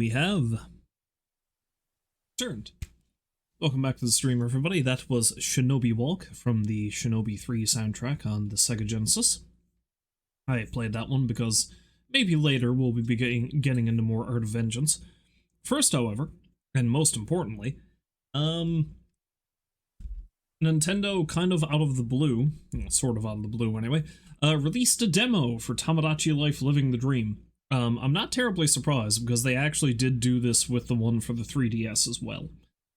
we have turned. Welcome back to the stream, everybody. That was Shinobi Walk from the Shinobi 3 soundtrack on the Sega Genesis. I played that one because maybe later we'll be getting into more Art of Vengeance. First, however, and most importantly, Nintendo, kind of out of the blue, sort of out of the blue anyway, released a demo for Tomodachi Life Living the Dream. I'm not terribly surprised, because they actually did do this with the one for the 3DS as well.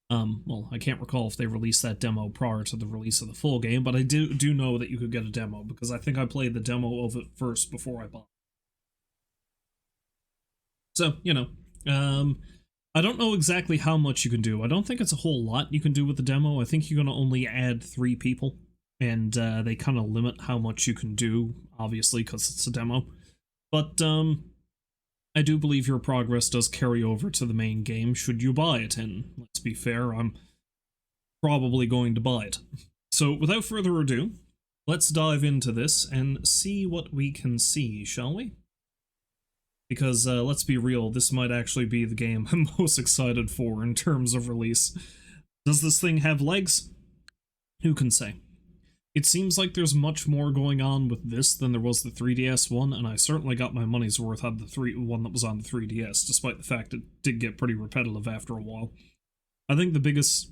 Well, I can't recall if they released that demo prior to the release of the full game, but I do know that you could get a demo, because I think I played the demo of it first before I bought it. So, you know, I don't know exactly how much you can do. I don't think it's a whole lot you can do with the demo. I think you're going to only add 3 people, and they kind of limit how much you can do, obviously, because it's a demo. But, I do believe your progress does carry over to the main game should you buy it, and let's be fair, I'm probably going to buy it. So, without further ado, let's dive into this and see what we can see, shall we? Because, let's be real, this might actually be the game I'm most excited for in terms of release. Does this thing have legs? Who can say? It seems like there's much more going on with this than there was the 3DS one, and I certainly got my money's worth out of the one that was on the 3DS, despite the fact it did get pretty repetitive after a while. I think the biggest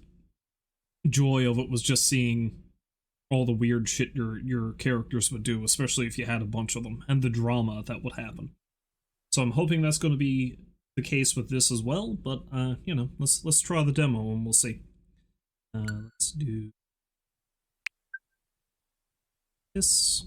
joy of it was just seeing all the weird shit your characters would do, especially if you had a bunch of them, and the drama that would happen. So I'm hoping that's going to be the case with this as well, but, you know, let's try the demo and we'll see. Let's do this.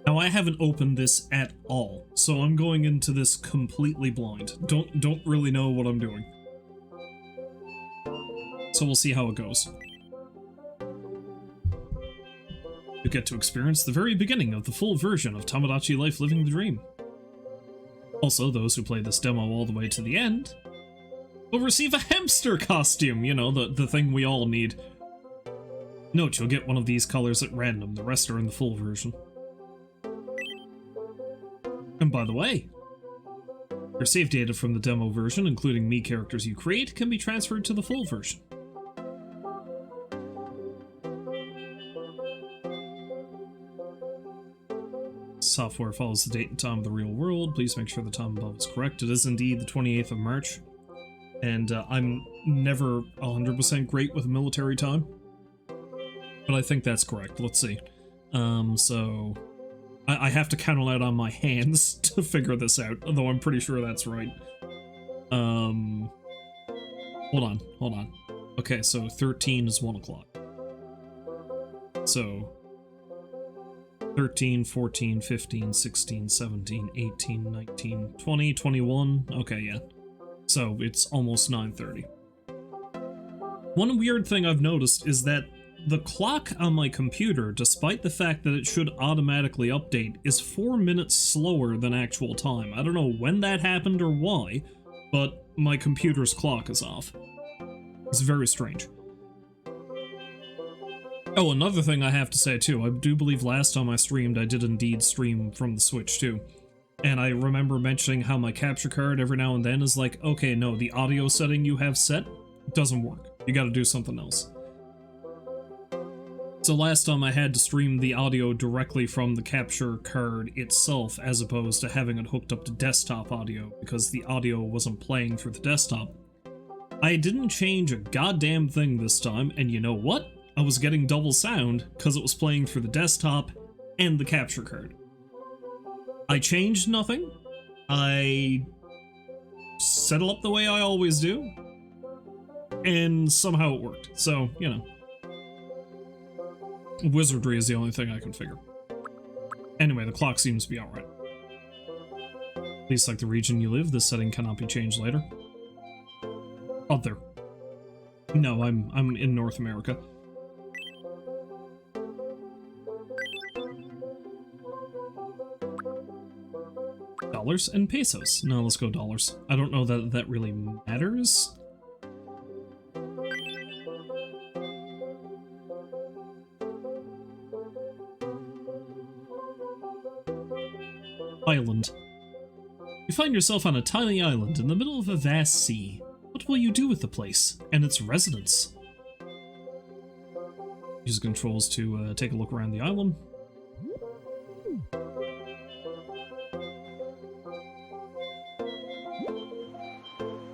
Now, I haven't opened this at all, so I'm going into this completely blind. Don't really know what I'm doing. So we'll see how it goes. You get to experience the very beginning of the full version of Tomodachi Life Living the Dream. Also, those who play this demo all the way to the end will receive a hamster costume, you know, the thing we all need. Note, you'll get one of these colors at random, the rest are in the full version. And by the way, your save data from the demo version, including Mii characters you create, can be transferred to the full version. Software follows the date and time of the real world. Please make sure the time above is correct. It is indeed the 28th of March. And I'm never 100% great with military time. But I think that's correct. Let's see. So I have to count it out on my hands to figure this out, although I'm pretty sure that's right. Hold on. Okay, so 13 is 1 o'clock. So 13, 14, 15, 16, 17, 18, 19, 20, 21. Okay, yeah. So it's almost 9:30. One weird thing I've noticed is that the clock on my computer, despite the fact that it should automatically update, is 4 minutes slower than actual time. I don't know when that happened or why, but my computer's clock is off. It's very strange. Oh, another thing I have to say too, I do believe last time I streamed, I did indeed stream from the Switch too. And I remember mentioning how my capture card every now and then is like, okay, no, the audio setting you have set doesn't work. You gotta do something else. So last time I had to stream the audio directly from the capture card itself, as opposed to having it hooked up to desktop audio, because the audio wasn't playing through the desktop. I didn't change a goddamn thing this time, and you know what? I was getting double sound because it was playing through the desktop and the capture card. I changed nothing. I set it up the way I always do, and somehow it worked. So, you know, wizardry is the only thing I can figure. Anyway, the clock seems to be alright. Please select the region you live. This setting cannot be changed later. Other. No, I'm in North America. Dollars and pesos. No, let's go dollars. I don't know that that really matters. Island. You find yourself on a tiny island in the middle of a vast sea. What will you do with the place and its residents? Use controls to take a look around the island.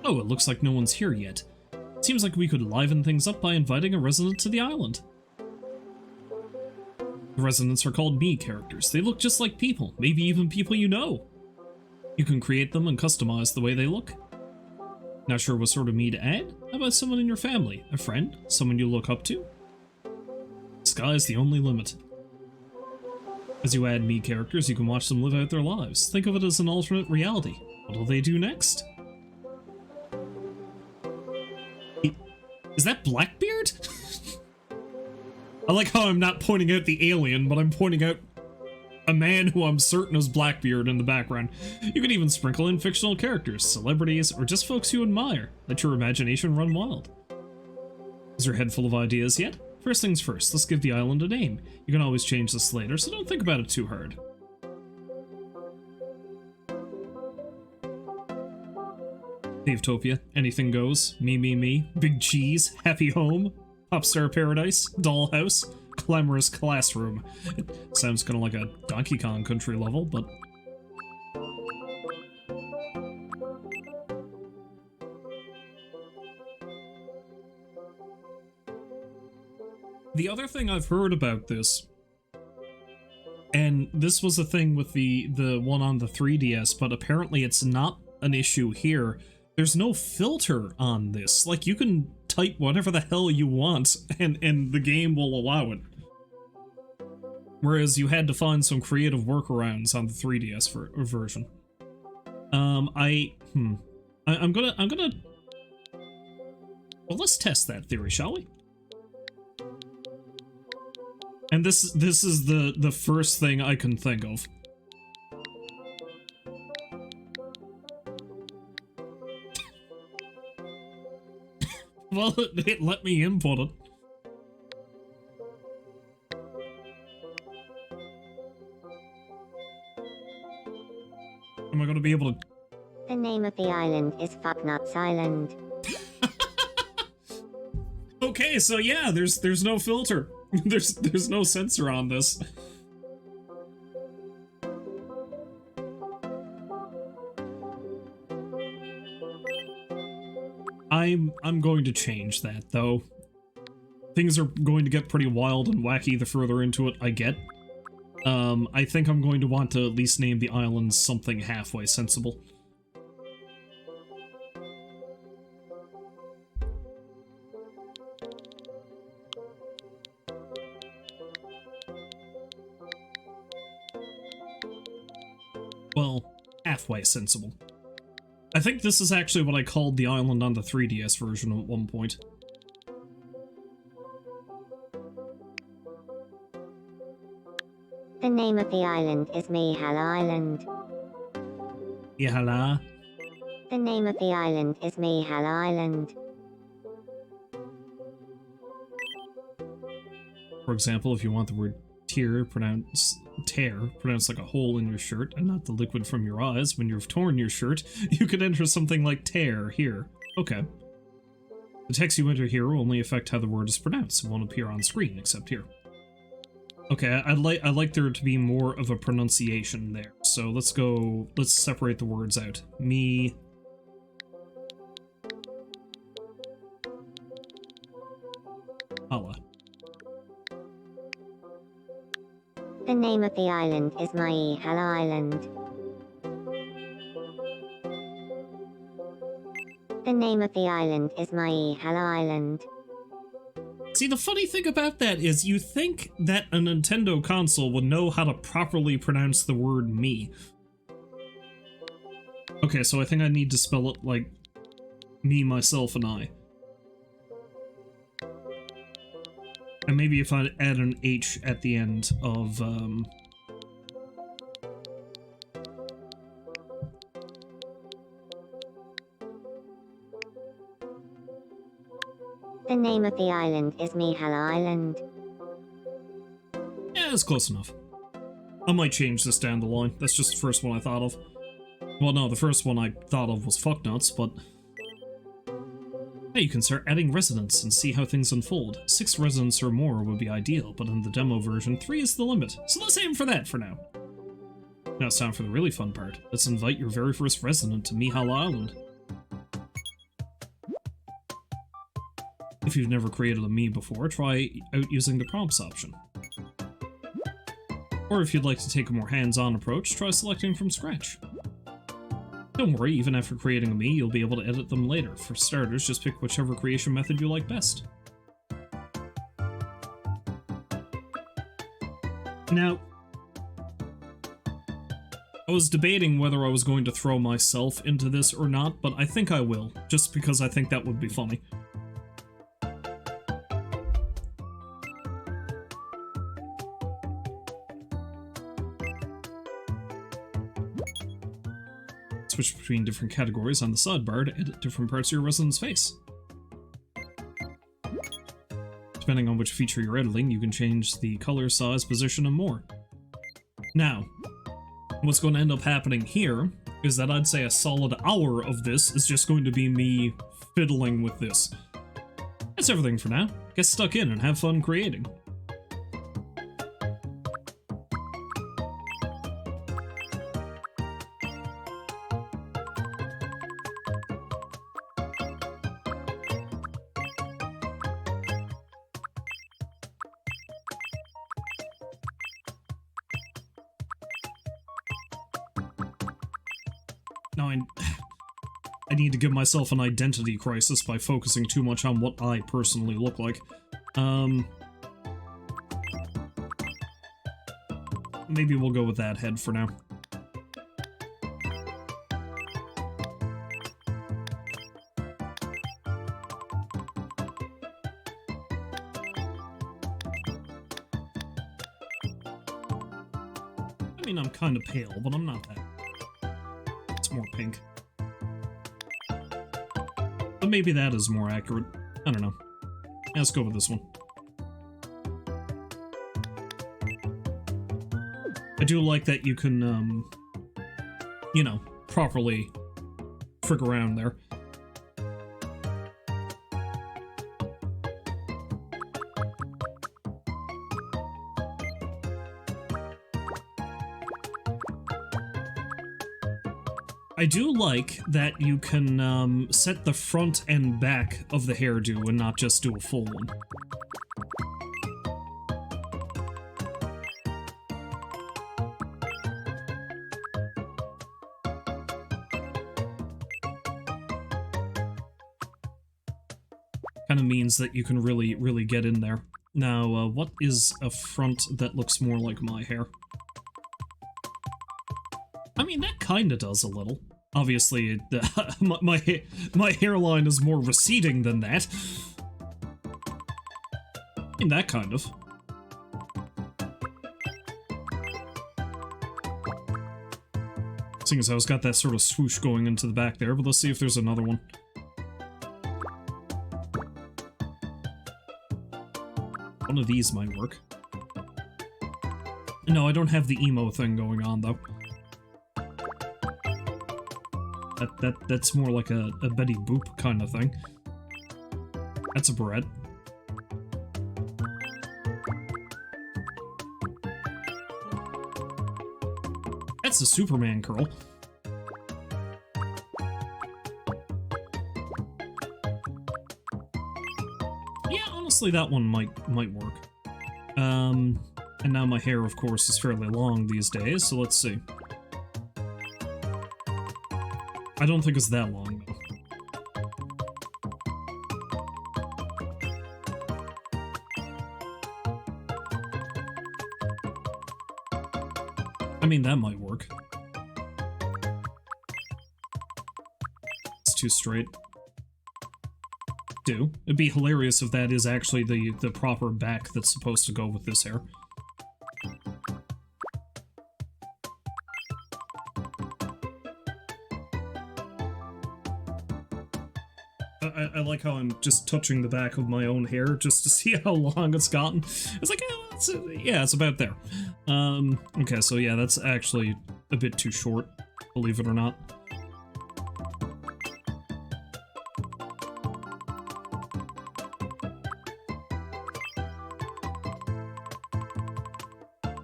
Oh, it looks like no one's here yet. Seems like we could liven things up by inviting a resident to the island. The residents are called me characters. They look just like people, maybe even people you know. You can create them and customize the way they look. Not sure what sort of me to add? How about someone in your family? A friend? Someone you look up to? Sky's the only limit. As you add me characters, you can watch them live out their lives. Think of it as an alternate reality. What will they do next? Is that Blackbeard? I like how I'm not pointing out the alien, but I'm pointing out a man who I'm certain is Blackbeard in the background. You can even sprinkle in fictional characters, celebrities, or just folks you admire. Let your imagination run wild. Is your head full of ideas yet? First things first, let's give the island a name. You can always change this later, so don't think about it too hard. Cavetopia, anything goes, me, big cheese, happy home, popstar paradise, dollhouse, glamorous classroom. It sounds kind of like a Donkey Kong Country level, but... The other thing I've heard about this, and this was a thing with the one on the 3DS, but apparently it's not an issue here. There's no filter on this. Like, you can type whatever the hell you want, and the game will allow it. Whereas you had to find some creative workarounds on the 3DS version. I'm gonna... Well, let's test that theory, shall we? And this is the first thing I can think of. Well, it let me input it. Am I going to be able to... The name of the island is Fucknuts Island. Okay, so yeah, there's no filter. There's no censor on this. I'm going to change that, though. Things are going to get pretty wild and wacky the further into it I get. I think I'm going to want to at least name the island something halfway sensible. Well, halfway sensible. I think this is actually what I called the island on the 3DS version at one point. The name of the island is Mihala Island. Mihala? The name of the island is Mihala Island. For example, if you want the word tear pronounced like a hole in your shirt and not the liquid from your eyes when you've torn your shirt, you could enter something like tear here. Okay. The text you enter here will only affect how the word is pronounced. It won't appear on screen except here. Okay, I'd like there to be more of a pronunciation there. So let's separate the words out. Me. Hala. The name of the island is Mihala Island. The name of the island is Mihala Island. See, the funny thing about that is you think that a Nintendo console would know how to properly pronounce the word me. Okay, so I think I need to spell it like me, myself, and I. And maybe if I add an H at the end of, The name of the island is Mihala Island. yeah, it's close enough. I might change this down the line. That's just the first one I thought of. Well, no, the first one I thought of was fucknuts, but... Hey, you can start adding residents and see how things unfold. 6 residents or more would be ideal, but in the demo version, 3 is the limit. So let's aim for that for now. Now it's time for the really fun part. Let's invite your very first resident to Mihal Island. If you've never created a me before, try out using the prompts option. Or if you'd like to take a more hands-on approach, try selecting from scratch. Don't worry, even after creating a me, you'll be able to edit them later. For starters, just pick whichever creation method you like best. Now, I was debating whether I was going to throw myself into this or not, but I think I will, just because I think that would be funny. Switch between different categories on the sidebar to edit different parts of your resident's face. Depending on which feature you're editing, you can change the color, size, position, and more. Now, what's going to end up happening here is that I'd say a solid hour of this is just going to be me fiddling with this. That's everything for now. Get stuck in and have fun creating. Now I need to give myself an identity crisis by focusing too much on what I personally look like. Maybe we'll go with that head for now. I mean, I'm kind of pale, but I'm not that. It's more pink. But maybe that is more accurate. I don't know. Let's go with this one. I do like that you can, you know, properly frig around there. I do like that you can set the front and back of the hairdo and not just do a full one. Kind of means that you can really get in there. Now, what is a front that looks more like my hair? I mean, that kinda does a little. Obviously, my hairline is more receding than that. I mean, that kind of. Seeing as I was got that sort of swoosh going into the back there, but let's see if there's another one. One of these might work. No, I don't have the emo thing going on, though. That's more like a Betty Boop kind of thing. That's a barrette. That's a Superman curl. Yeah, honestly, that one might work. And now my hair, of course, is fairly long these days, so let's see. I don't think it's that long, though. I mean, that might work. It's too straight. It'd be hilarious if that is actually the proper back that's supposed to go with this hair. I I like how I'm just touching the back of my own hair just to see how long it's gotten. It's like, yeah, it's about there. Okay, so yeah, that's actually a bit too short, believe it or not.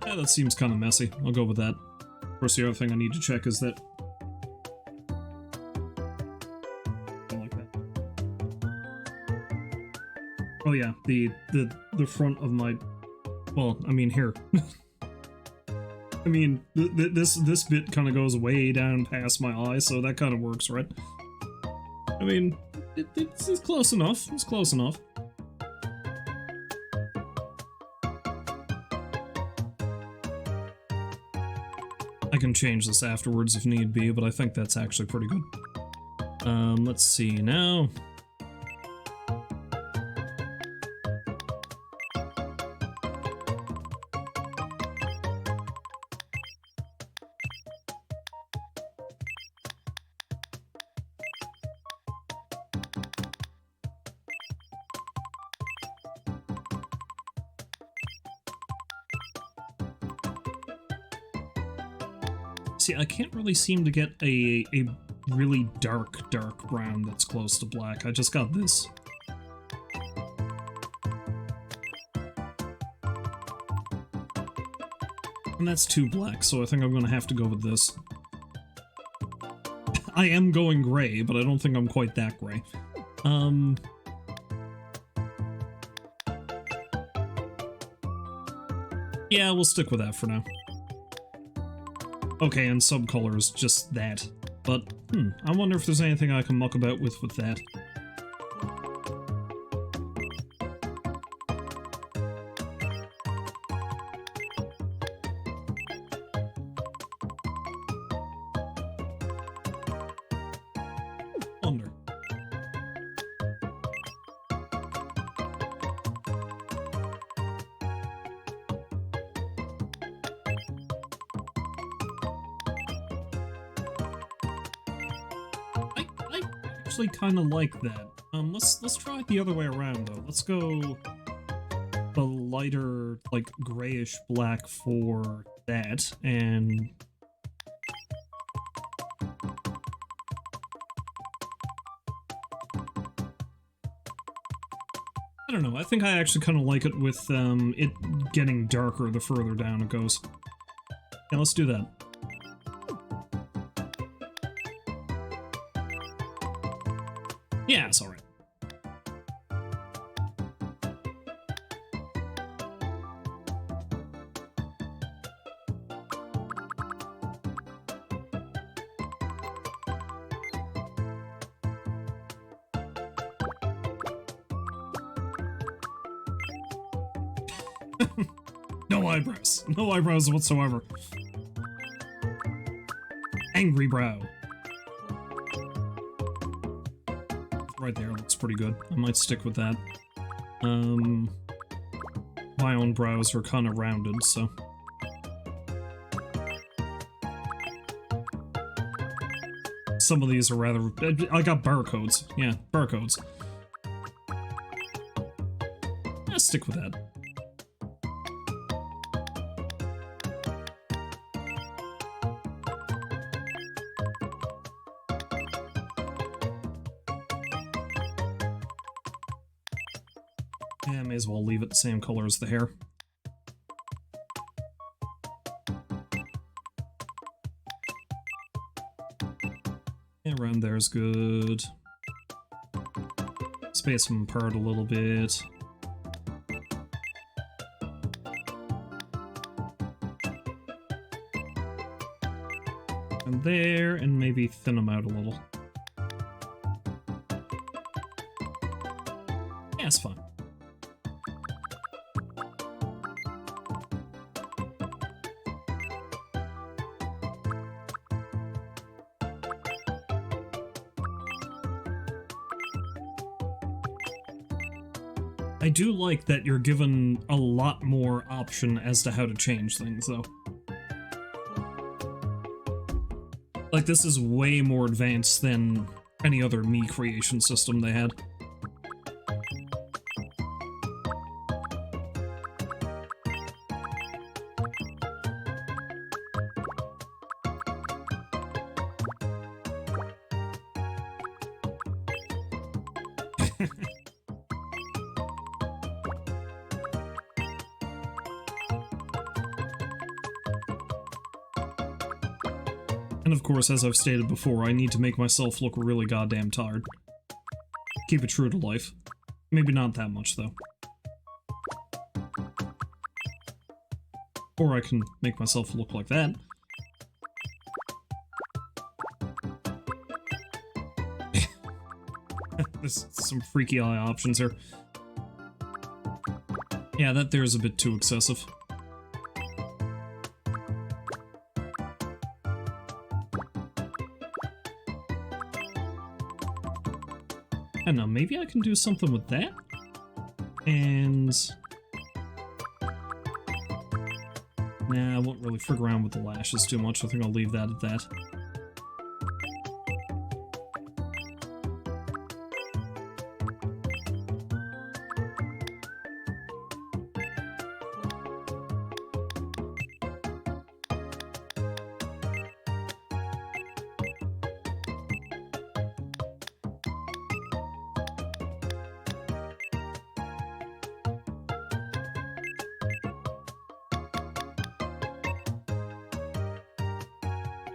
Yeah, that seems kind of messy. I'll go with that. Of course, the other thing I need to check is that... I like that. Oh yeah, the front of my... Well, I mean, here. I mean, this bit kind of goes way down past my eye, so that kind of works, right? I mean, it's close enough. It's close enough. I can change this afterwards if need be, but I think that's actually pretty good. Let's see now. See, I can't really seem to get a really dark brown that's close to black. I just got this. And that's too black, so I think I'm gonna have to go with this. I am going gray, but I don't think I'm quite that gray. Yeah, we'll stick with that for now. Okay, and subcolors, just that. But, I wonder if there's anything I can muck about with that. Wonder. I actually kind of like that. Let's try it the other way around though. Let's go the lighter, like grayish black for that, and I don't know, I think I actually kind of like it with it getting darker the further down it goes. Yeah, let's do that. Yeah, it's alright. No eyebrows. No eyebrows whatsoever. Angry brow. Right there looks pretty good. I might stick with that. My own brows are kind of rounded, so... Some of these are rather... I got barcodes. Yeah, barcodes. I'll stick with that. Yeah, may as well leave it the same color as the hair. Yeah, around there is good. Space them apart a little bit. And there, and maybe thin them out a little. Yeah, it's fine. I do like that you're given a lot more option as to how to change things, though. Like, this is way more advanced than any other Mii creation system they had. And of course, as I've stated before, I need to make myself look really goddamn tired. Keep it true to life. Maybe not that much, though. Or I can make myself look like that. There's some freaky eye options here. Yeah, that there is a bit too excessive. I don't know, maybe I can do something with that? And... nah, I won't really frig around with the lashes too much. I think I'll leave that at that.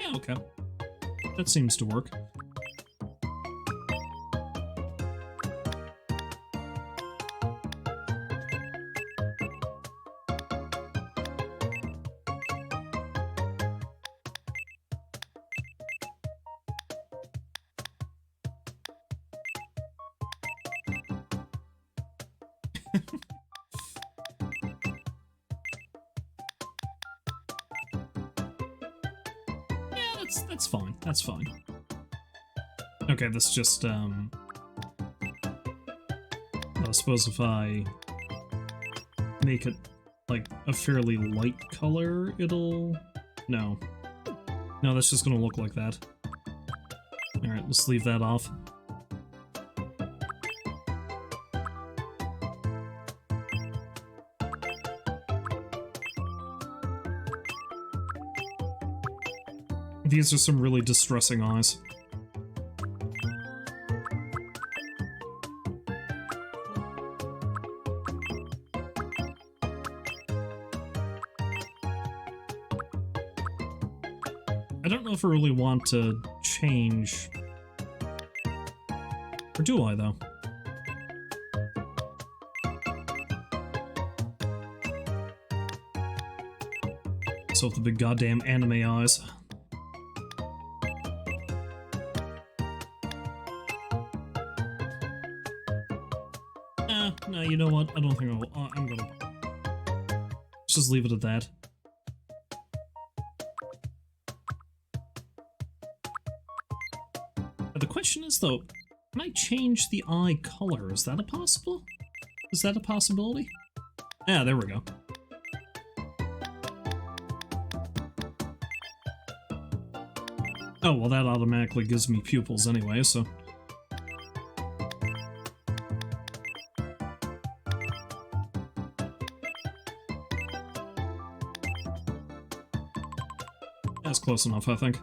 Yeah, okay. That seems to work. That's fine. That's fine. Okay, this just, I suppose if I make it, like, a fairly light color, it'll... No. No, that's just gonna look like that. Alright, let's leave that off. These are some really distressing eyes. I don't know if I really want to change... Or do I, though? So with the big goddamn anime eyes. No, you know what? I don't think I'm gonna... Let's just leave it at that. The question is, though, can I change the eye color? Is that a possible? Is that a possibility? Yeah, there we go. Oh, well, that automatically gives me pupils anyway, so... That's close enough, I think.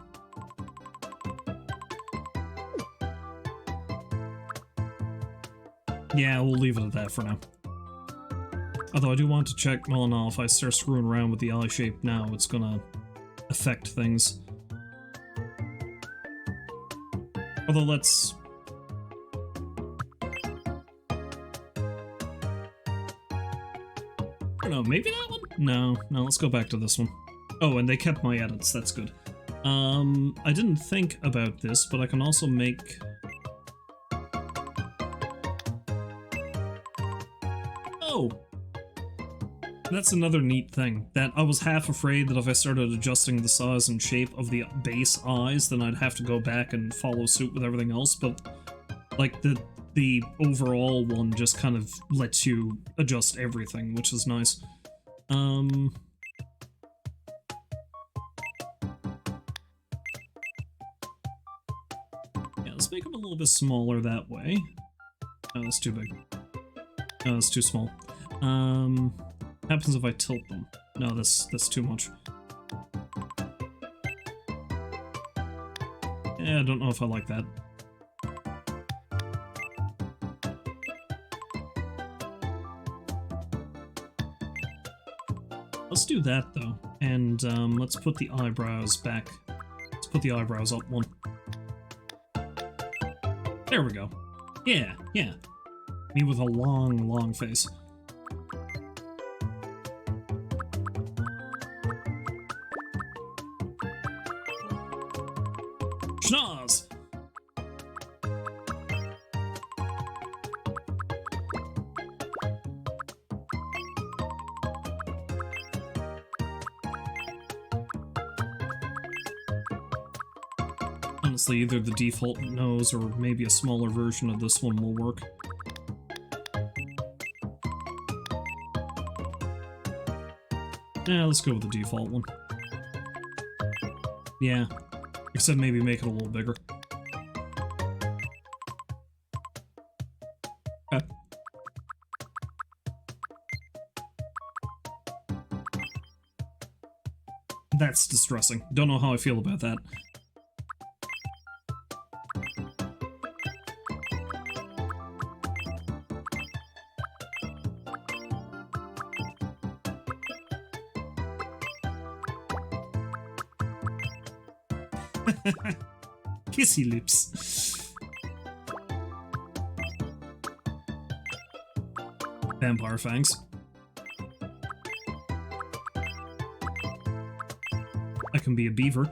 Yeah, we'll leave it at that for now. Although I do want to check, well, no, if I start screwing around with the eye shape now, it's gonna affect things. Although, let's... I don't know, maybe that one? No, let's go back to this one. Oh, and they kept my edits, that's good. I didn't think about this, but I can also make... Oh! That's another neat thing, that I was half afraid that if I started adjusting the size and shape of the base eyes, then I'd have to go back and follow suit with everything else, but, like, the overall one just kind of lets you adjust everything, which is nice. Yeah, let's make them a little bit smaller that way. Oh, that's too big. Oh, that's too small. What happens if I tilt them? No, that's too much. Yeah, I don't know if I like that. Let's do that, though. And let's put the eyebrows back. Let's put the eyebrows up one. There we go. Yeah, yeah. Me with a long, long face. Schnoz! Honestly, either the default nose or maybe a smaller version of this one will work. Yeah, let's go with the default one. Yeah, except maybe make it a little bigger. Okay. That's distressing. Don't know how I feel about that. Kissy lips. Vampire fangs. I can be a beaver.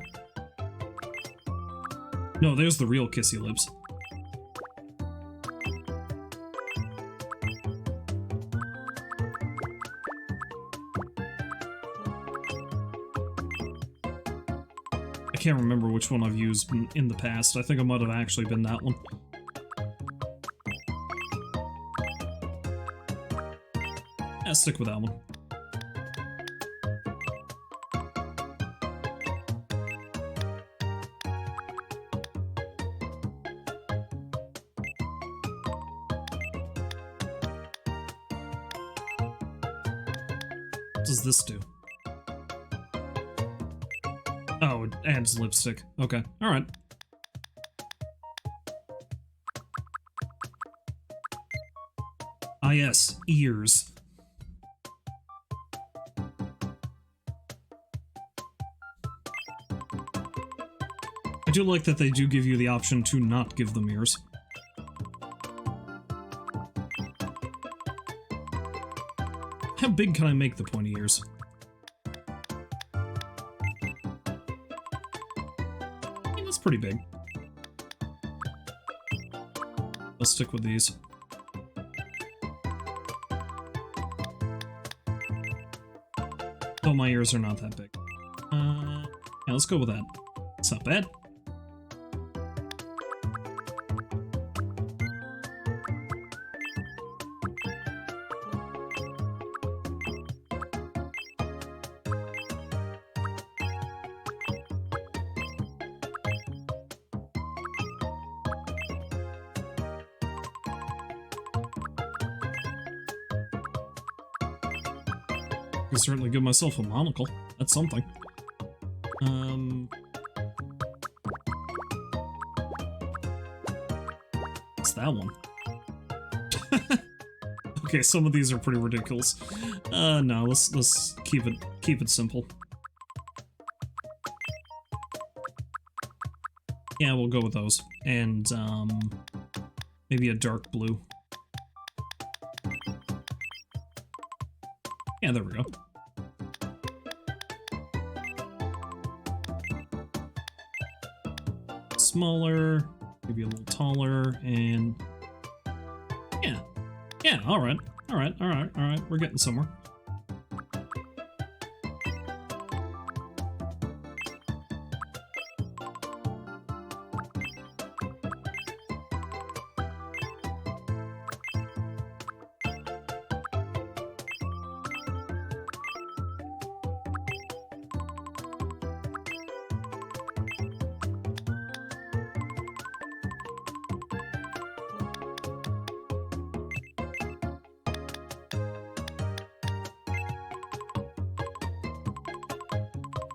No, there's the real kissy lips. I can't remember which one I've used in the past. I think it might have actually been that one. Yeah, stick with that one. What does this do? Oh, it adds lipstick. Okay, alright. Ah yes, ears. I do like that they do give you the option to not give them ears. How big can I make the pointy ears? That's pretty big. Let's stick with these. Oh, my ears are not that big. Yeah, let's go with that. It's not bad. I can certainly give myself a monocle. That's something. What's that one? Okay, some of these are pretty ridiculous. No, let's keep it simple. Yeah, we'll go with those. And maybe a dark blue. Yeah, there we go. Smaller, maybe a little taller, and yeah, alright, we're getting somewhere.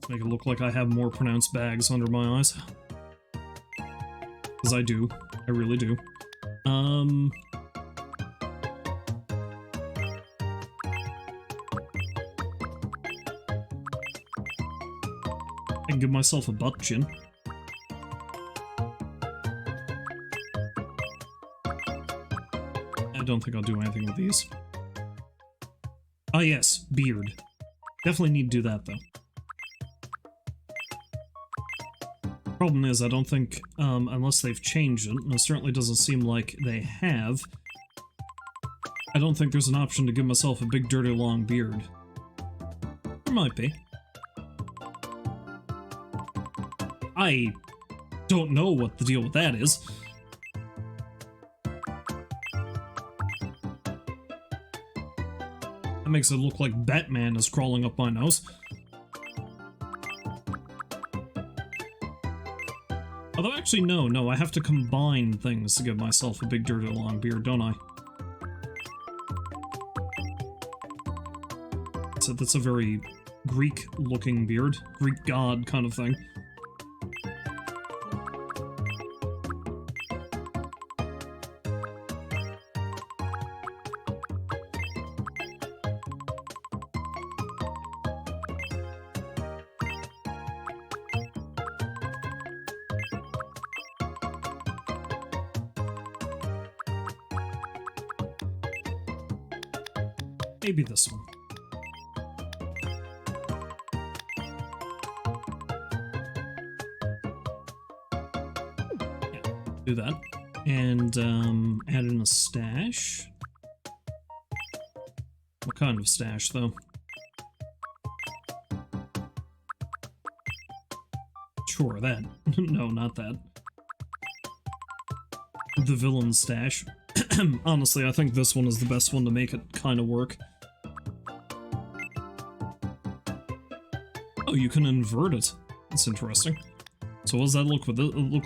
Make it look like I have more pronounced bags under my eyes. Because I do. I really do. I can give myself a butt chin. I don't think I'll do anything with these. Ah yes, beard. Definitely need to do that though. Problem is, I don't think, unless they've changed it, and it certainly doesn't seem like they have, I don't think there's an option to give myself a big dirty long beard. There might be. I don't know what the deal with that is. That makes it look like Batman is crawling up my nose. Although actually no, I have to combine things to give myself a big dirty long beard, don't I? So that's a very Greek-looking beard. Greek god kind of thing. Maybe this one. Yeah, do that. And, add in a stash. What kind of stash, though? Sure, that. No, not that. The villain stash. Honestly, I think this one is the best one to make it kind of work. Oh, you can invert it. That's interesting. So what does that look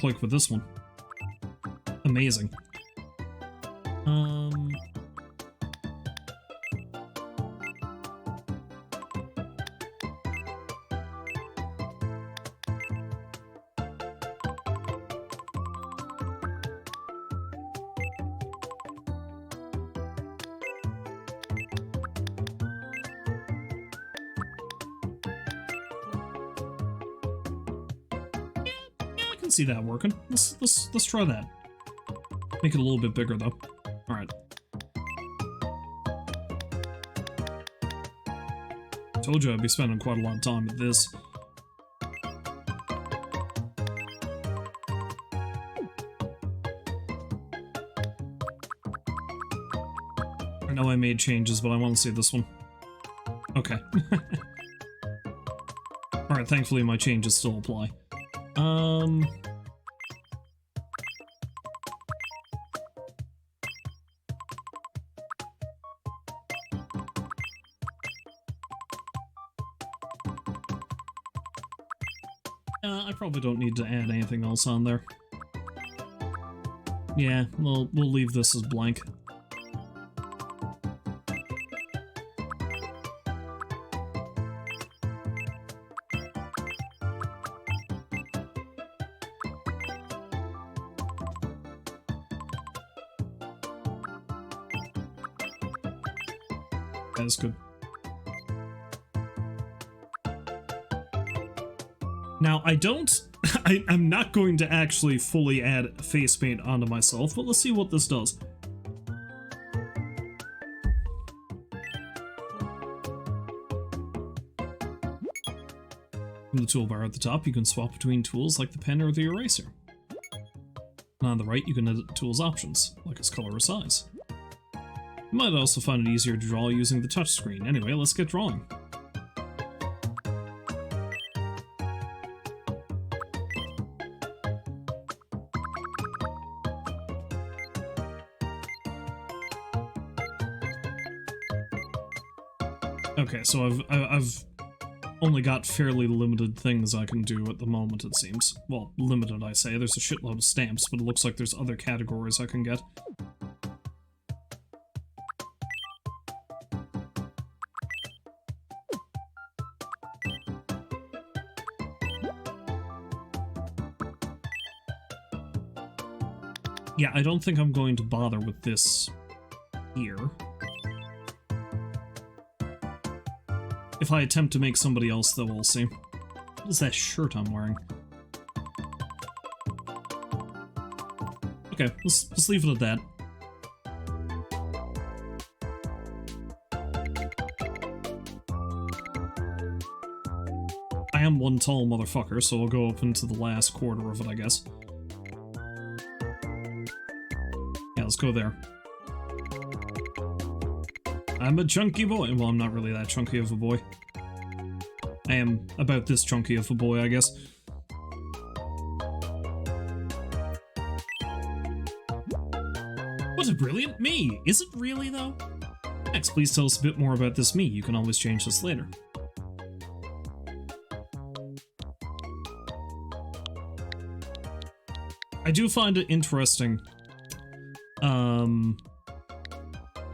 like with this one? Amazing. See that working. Let's try that. Make it a little bit bigger though. Alright. Told you I'd be spending quite a lot of time with this. I know I made changes, but I want to see this one. Okay. Alright, thankfully my changes still apply. I probably don't need to add anything else on there. Yeah, we'll leave this as blank. That's good. Now, I'm not going to actually fully add face paint onto myself, but let's see what this does. From the toolbar at the top, you can swap between tools like the pen or the eraser. And on the right, you can edit tools options, like its color or size. You might also find it easier to draw using the touchscreen. Anyway, let's get drawing. Okay, so I've only got fairly limited things I can do at the moment, it seems. Well, limited, I say. There's a shitload of stamps, but it looks like there's other categories I can get. Yeah, I don't think I'm going to bother with this here. If I attempt to make somebody else, though, we'll see. What is that shirt I'm wearing? Okay, let's leave it at that. I am one tall motherfucker, so I'll go up into the last quarter of it, I guess. Yeah, let's go there. I'm a chunky boy. Well, I'm not really that chunky of a boy. I am about this chunky of a boy, I guess. What a brilliant me! Is it really, though? Next, please tell us a bit more about this me. You can always change this later. I do find it interesting,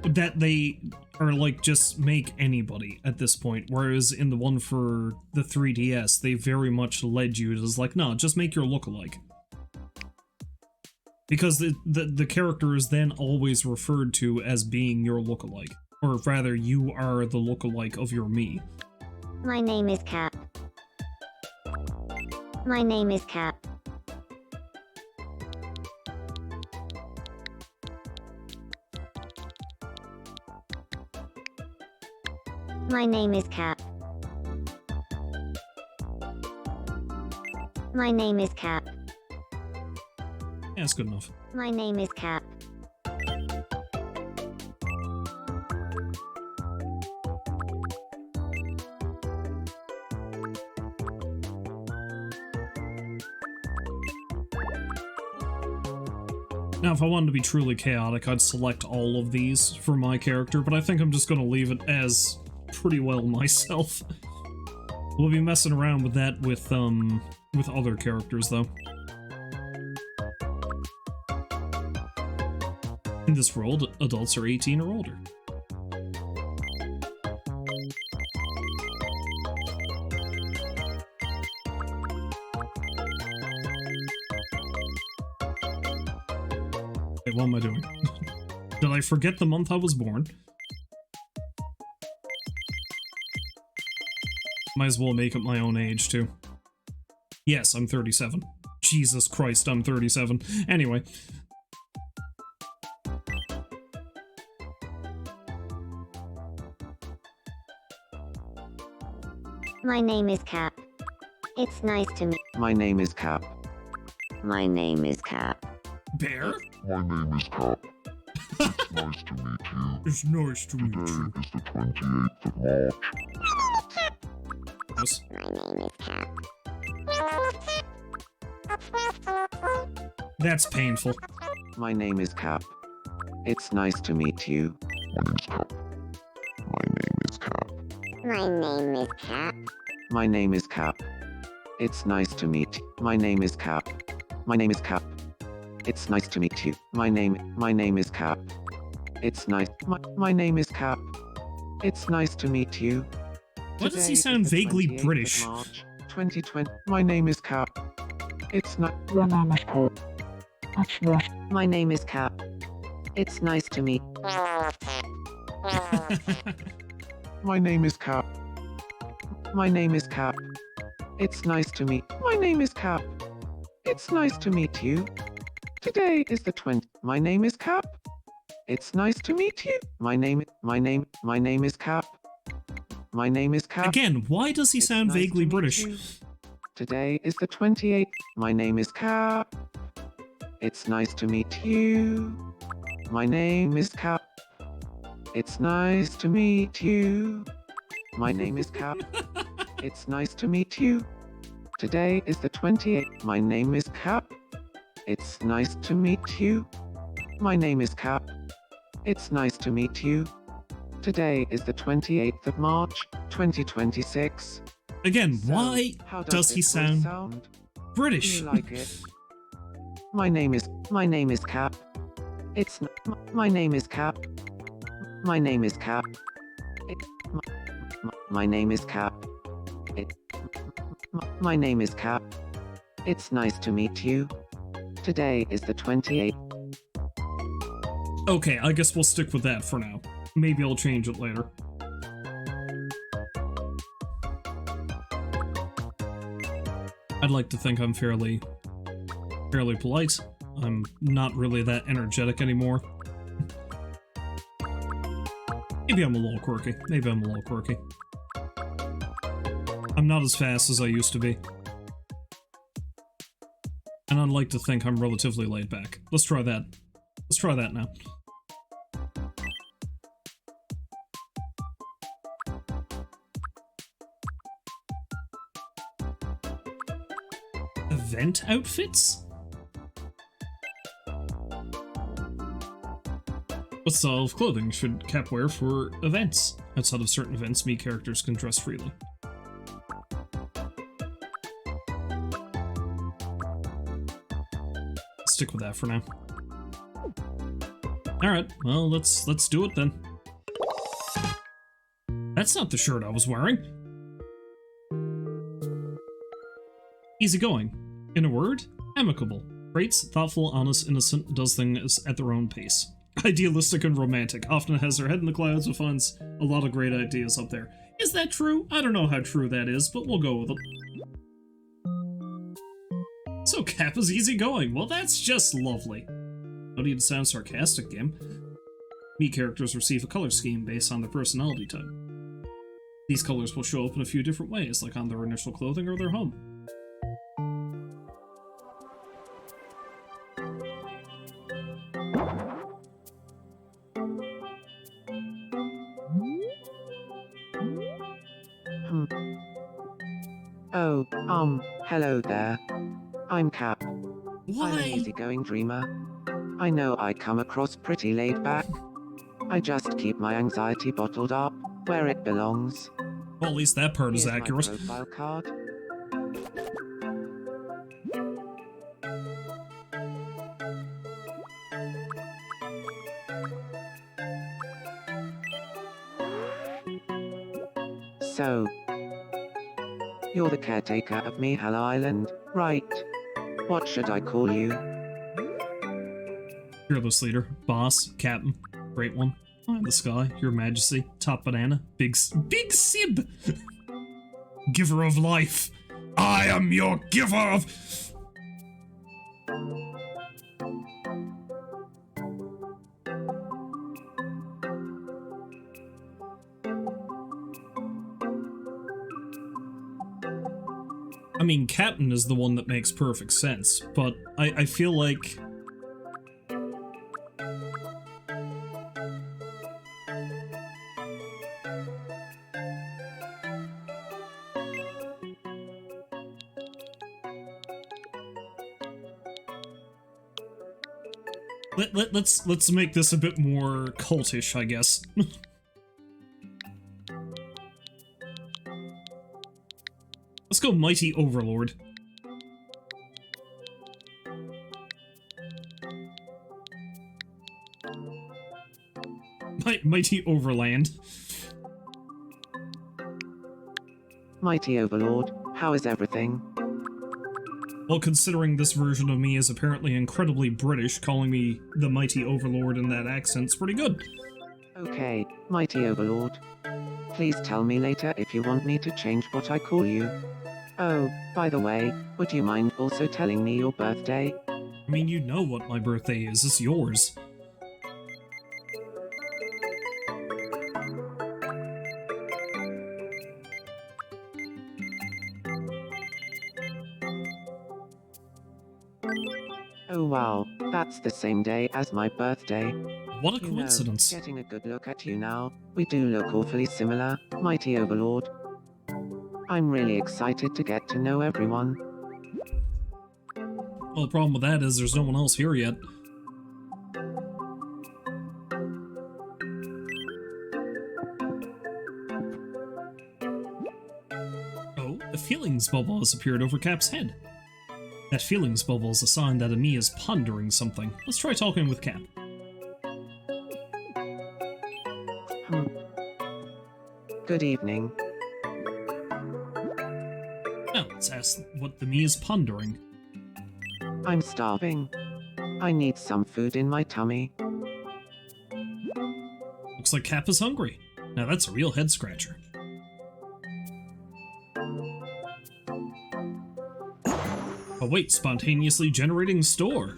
that they are like, just make anybody at this point, whereas in the one for the 3DS, they very much led you as like, no, just make your lookalike. Because the character is then always referred to as being your lookalike. Or rather, you are the lookalike of your me. My name is Cap. My name is Cap. My name is Cap. My name is Cap. Yeah, that's good enough. My name is Cap. Now, if I wanted to be truly chaotic, I'd select all of these for my character, but I think I'm just gonna leave it as pretty well myself. We'll be messing around with that with other characters, though. In this world, adults are 18 or older. Wait, what am I doing? Did I forget the month I was born? Might as well make it my own age, too. Yes, I'm 37. Jesus Christ, I'm 37. Anyway. My name is Cap. It's nice to meet. My name is Cap. My name is Cap. Bear? My name is Cap. It's nice to meet you. It's nice to meet Today you. is the 28th of March. Yes. My name is Cap. That's painful. My name is Cap. It's nice to meet you. My name is Cap. My name is Cap. My name is Cap. It's nice to meet. My name is Cap. My name is Cap. It's nice to meet you. My name is Cap. It's nice. My name is Cap. It's nice to meet you. Why does he Today sound is the vaguely 28th of British? March, 2020. My name is Cap. It's not. Your name is Cap. That's nice. My name is Cap. It's nice to meet. My name is Cap. My name is Cap. It's nice to meet. My name is Cap. It's nice to meet you. Today is the 20th. My name is Cap. It's nice to meet you. My name is Cap. My name is Cap. Again, why does he It's sound nice to vaguely meet British? you. Today is the 28th. My name is Cap. It's nice to meet you. My name is Cap. It's nice to meet you. My name is Cap. It's nice to meet you. Today is the 28th. My name is Cap. It's nice to meet you. My name is Cap. It's nice to meet you. Today is the 28th of March, 2026. Again, So, why how does he this voice sound Do British? you like it? My name is Cap. It's my name is Cap. My name is Cap. My name is Cap. My name is Cap. It's nice to meet you. Today is the 28th. Okay, I guess we'll stick with that for now. Maybe I'll change it later. I'd like to think I'm fairly polite. I'm not really that energetic anymore. Maybe I'm a little quirky. Maybe I'm a little quirky. I'm not as fast as I used to be. And I'd like to think I'm relatively laid back. Let's try that. Let's try that now. Event outfits? What style of clothing should Cap wear for events? Outside of certain events, me characters can dress freely. Stick with that for now. Alright, well, let's do it then. That's not the shirt I was wearing. Easygoing. In a word, amicable. Rates, thoughtful, honest, innocent, does things at their own pace. Idealistic and romantic. Often has their head in the clouds and finds a lot of great ideas up there. Is that true? I don't know how true that is, but we'll go with it. So Cap is easygoing. Well, that's just lovely. No need to sound sarcastic, game. Me characters receive a color scheme based on their personality type. These colors will show up in a few different ways, like on their initial clothing or their home. Oh, hello there. I'm Cap. Why? I'm an easygoing dreamer. I know I come across pretty laid back. I just keep my anxiety bottled up, where it belongs. Well, at least that part is Here's accurate. my profile card. So, you're the caretaker of Mihala Island, right? What should I call you? Fearless leader, boss, captain, great one, eye in the sky, your majesty, top banana, big sib, giver of life. I am your giver of... I mean, captain is the one that makes perfect sense, but I feel like... Let's make this a bit more cultish, I guess. Let's go Mighty Overlord. Mighty Overland. Mighty Overlord, how is everything? Well, considering this version of me is apparently incredibly British, calling me the Mighty Overlord in that accent's pretty good. Okay, Mighty Overlord. Please tell me later if you want me to change what I call you. Oh, by the way, would you mind also telling me your birthday? I mean, you know what my birthday is, it's yours. Oh wow, that's the same day as my birthday. What a You know, coincidence. getting a good look at you now, we do look awfully similar, Mighty Overlord. I'm really excited to get to know everyone. Well, the problem with that is there's no one else here yet. Oh, a feelings bubble has appeared over Cap's head. That feelings bubble is a sign that Ami is pondering something. Let's try talking with Cap. Good evening. Now, let's ask what the me is pondering. I'm starving. I need some food in my tummy. Looks like Cap is hungry. Now that's a real head scratcher. Oh wait, spontaneously generating store.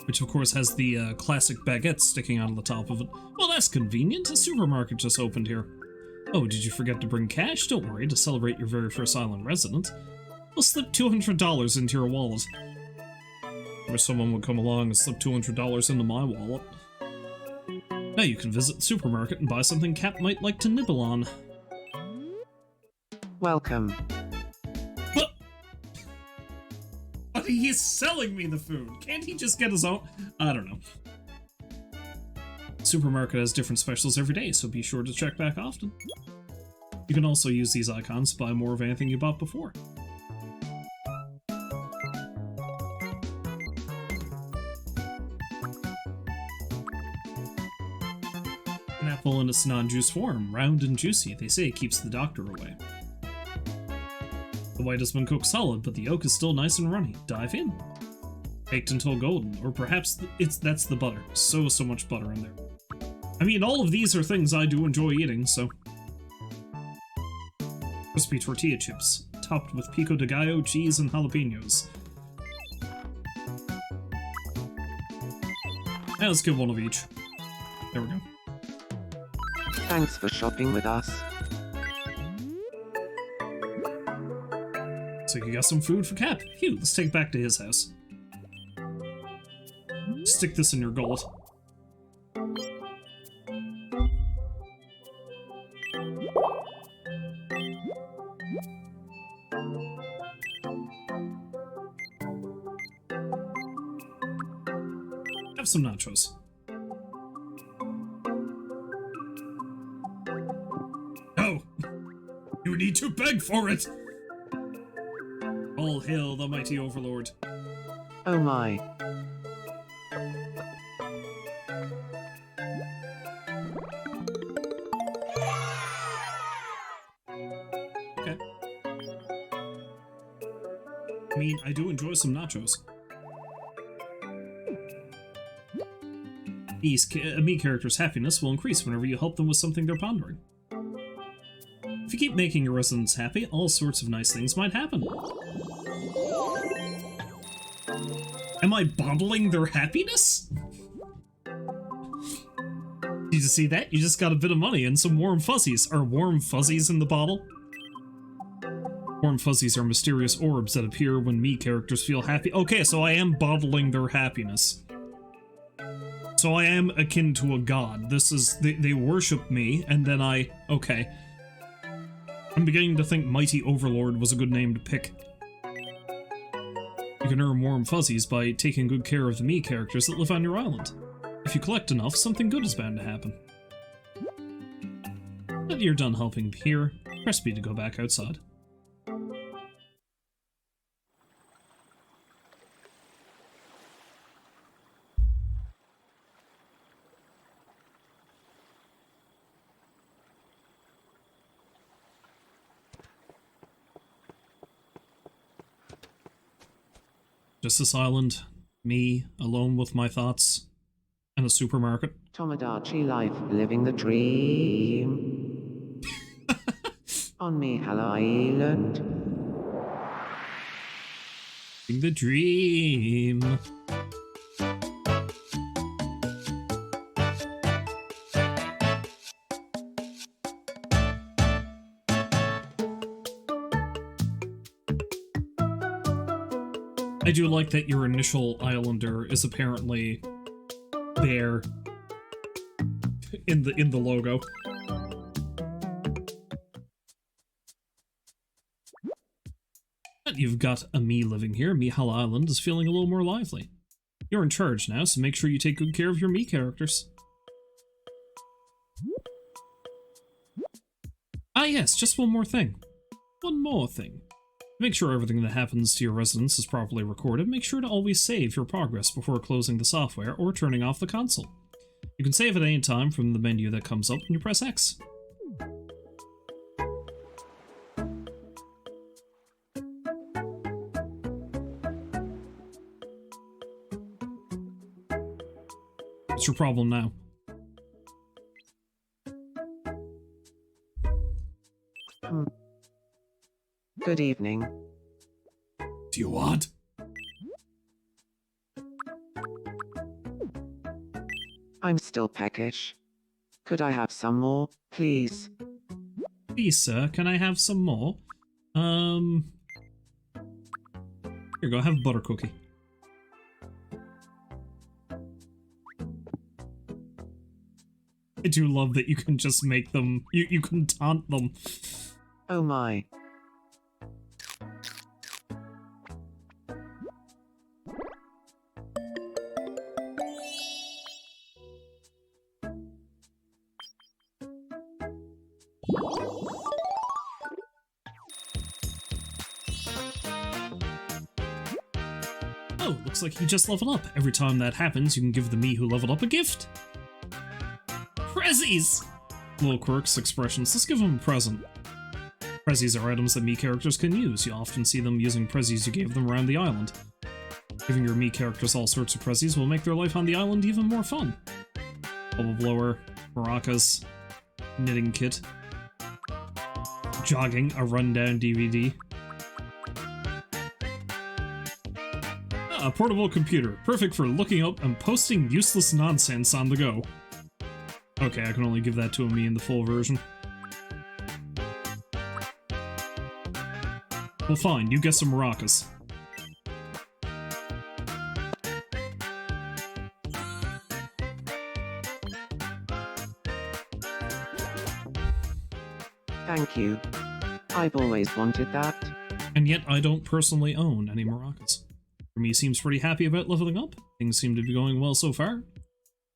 Which of course has the classic baguette sticking out of the top of it. Well, that's convenient. A supermarket just opened here. Oh, did you forget to bring cash? Don't worry, to celebrate your very first island resident, we'll slip $200 into your wallet. I wish someone would come along and slip $200 into my wallet. Now you can visit the supermarket and buy something Cap might like to nibble on. Welcome. But he's selling me the food. Can't he just get his own? I don't know. Supermarket has different specials every day, so be sure to check back often. You can also use these icons to buy more of anything you bought before. An apple in its non-juice form, round and juicy, they say it keeps the doctor away. The white has been cooked solid, but the yolk is still nice and runny. Dive in. Baked until golden, or perhaps that's the butter. So much butter in there. I mean, all of these are things I do enjoy eating, so. Crispy tortilla chips, topped with pico de gallo, cheese, and jalapenos. Now let's get one of each. There we go. Thanks for shopping with us. So you got some food for Cap. Phew, let's take it back to his house. Stick this in your gullet. Have some nachos. No! You need to beg for it! All hail the mighty overlord. Oh my. Okay. I mean, I do enjoy some nachos. Me character's happiness will increase whenever you help them with something they're pondering. If you keep making your residents happy, all sorts of nice things might happen. Am I bottling their happiness? Did you see that? You just got a bit of money and some warm fuzzies. Are warm fuzzies in the bottle? Warm fuzzies are mysterious orbs that appear when me characters feel happy. Okay, so I am bottling their happiness. So I am akin to a god. This is... They worship me, and then okay. I'm beginning to think Mighty Overlord was a good name to pick. You can earn warm fuzzies by taking good care of the me characters that live on your island. If you collect enough, something good is bound to happen. Now that you're done helping here, press B to go back outside. Just this island, me, alone with my thoughts, and a supermarket. Tomodachi Life, living the dream. On Mihala Island. The dream. I do like that your initial islander is apparently there in the logo. But you've got a me living here. Mihala Island is feeling a little more lively. You're in charge now, so make sure you take good care of your me characters. Ah yes, just one more thing. One more thing. Make sure everything that happens to your residents is properly recorded. Make sure to always save your progress before closing the software or turning off the console. You can save at any time from the menu that comes up when you press X. What's your problem now? Good evening. you want? I'm still peckish. Could I have some more, please? Please, sir, can I have some more? Here you go, have a butter cookie. I do love that you can just make them, you can taunt them. Oh my. Oh, looks like you just leveled up. Every time that happens, you can give the me who leveled up a gift. Prezzies! Little quirks, expressions. Let's give them a present. Prezzies are items that me characters can use. You often see them using prezzies you gave them around the island. Giving your me characters all sorts of prezzies will make their life on the island even more fun. Bubble blower, maracas, knitting kit, jogging, a rundown DVD. A portable computer, perfect for looking up and posting useless nonsense on the go. Okay, I can only give that to me in the full version. Well fine, you get some maracas. Thank you. I've always wanted that. And yet I don't personally own any maracas. Me seems pretty happy about leveling up. Things seem to be going well so far.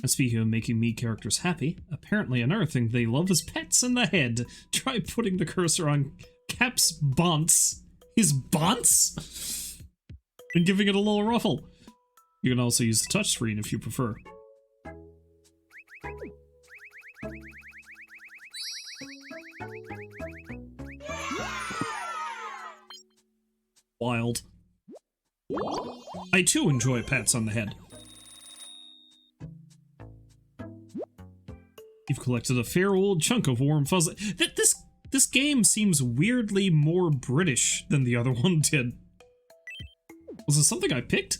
And speaking of making me characters happy, apparently another thing they love is pets in the head. Try putting the cursor on Cap's bonce. His bonce? And giving it a little ruffle. You can also use the touchscreen if you prefer. Wild. I too enjoy pats on the head. You've collected a fair old chunk of warm fuzz. This game seems weirdly more British than the other one did. Was it something I picked?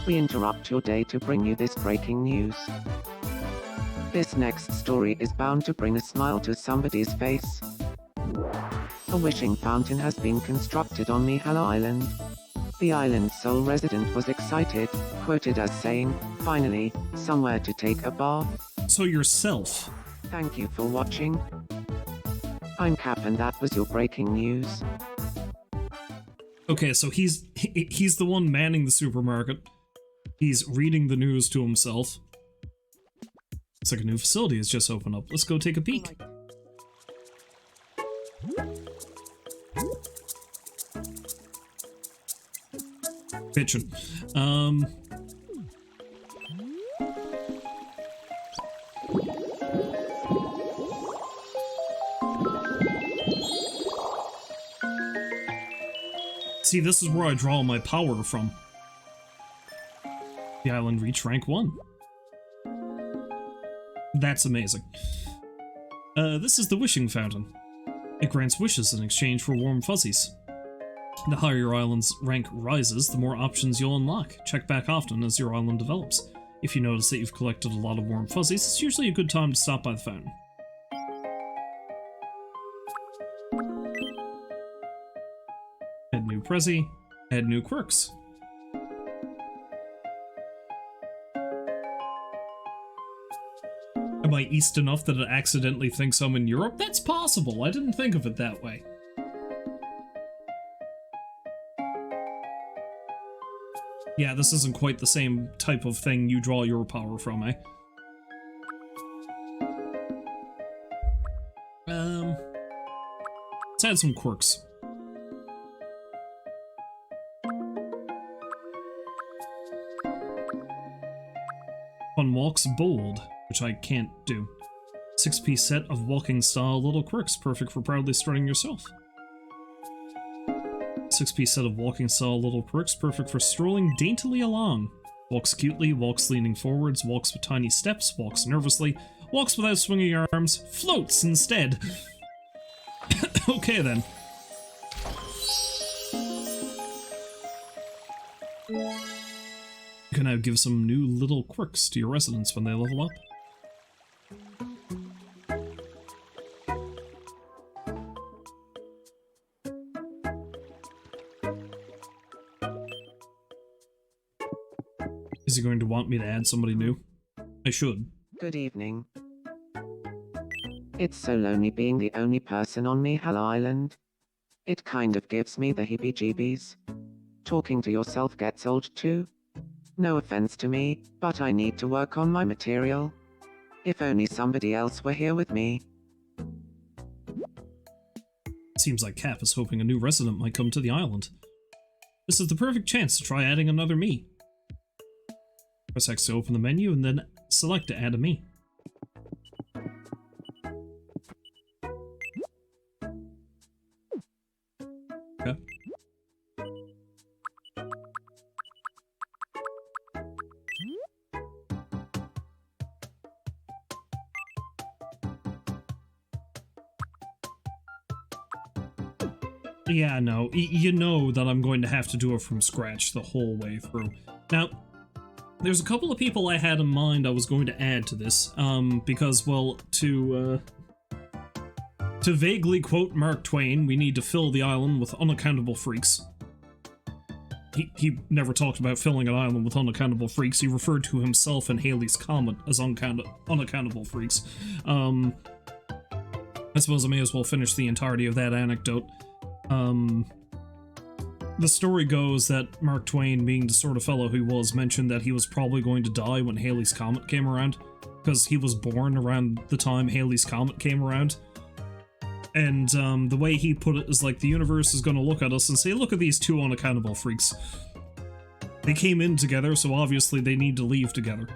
We interrupt your day to bring you this breaking news. This next story is bound to bring a smile to somebody's face. A wishing fountain has been constructed on Mihala Island. The island's sole resident was excited, quoted as saying, "Finally, somewhere to take a bath." So yourself. Thank you for watching. I'm Cap and that was your breaking news. Okay, so he's the one manning the supermarket. He's reading the news to himself. It's like a new facility has just opened up. Let's go take a peek. Bitchin'. See, this is where I draw my power from. The island reached rank 1. That's amazing. This is the wishing fountain. It grants wishes in exchange for warm fuzzies. The higher your island's rank rises, the more options you'll unlock. Check back often as your island develops. If you notice that you've collected a lot of warm fuzzies, it's usually a good time to stop by the fountain. Add new Prezi, add new quirks. Am I east enough that it accidentally thinks I'm in Europe? That's possible, I didn't think of it that way. Yeah, this isn't quite the same type of thing you draw your power from, eh? Let's add some quirks. Fun walks bold, which I can't do. 6-piece set of walking style little quirks, perfect for proudly strutting yourself. 6-piece set of walking style little quirks, perfect for strolling daintily along. Walks cutely, walks leaning forwards, walks with tiny steps, walks nervously, walks without swinging arms, floats instead. Okay then. You can now give some new little quirks to your residents when they level up. Is he going to want me to add somebody new? I should. Good evening. It's so lonely being the only person on Mihal Island. It kind of gives me the heebie-jeebies. Talking to yourself gets old too. No offense to me, but I need to work on my material. If only somebody else were here with me. Seems like Cap is hoping a new resident might come to the island. This is the perfect chance to try adding another me. Press X to open the menu and then select to add a me. Okay. Yeah, no, you know that I'm going to have to do it from scratch the whole way through. Now, there's a couple of people I had in mind I was going to add to this, because, well, to vaguely quote Mark Twain, we need to fill the island with unaccountable freaks. He never talked about filling an island with unaccountable freaks. He referred to himself and Halley's Comet as unaccountable freaks. I suppose I may as well finish the entirety of that anecdote. The story goes that Mark Twain, being the sort of fellow he was, mentioned that he was probably going to die when Halley's Comet came around, because he was born around the time Halley's Comet came around. And the way he put it is like, the universe is going to look at us and say, look at these two unaccountable freaks. They came in together, so obviously they need to leave together.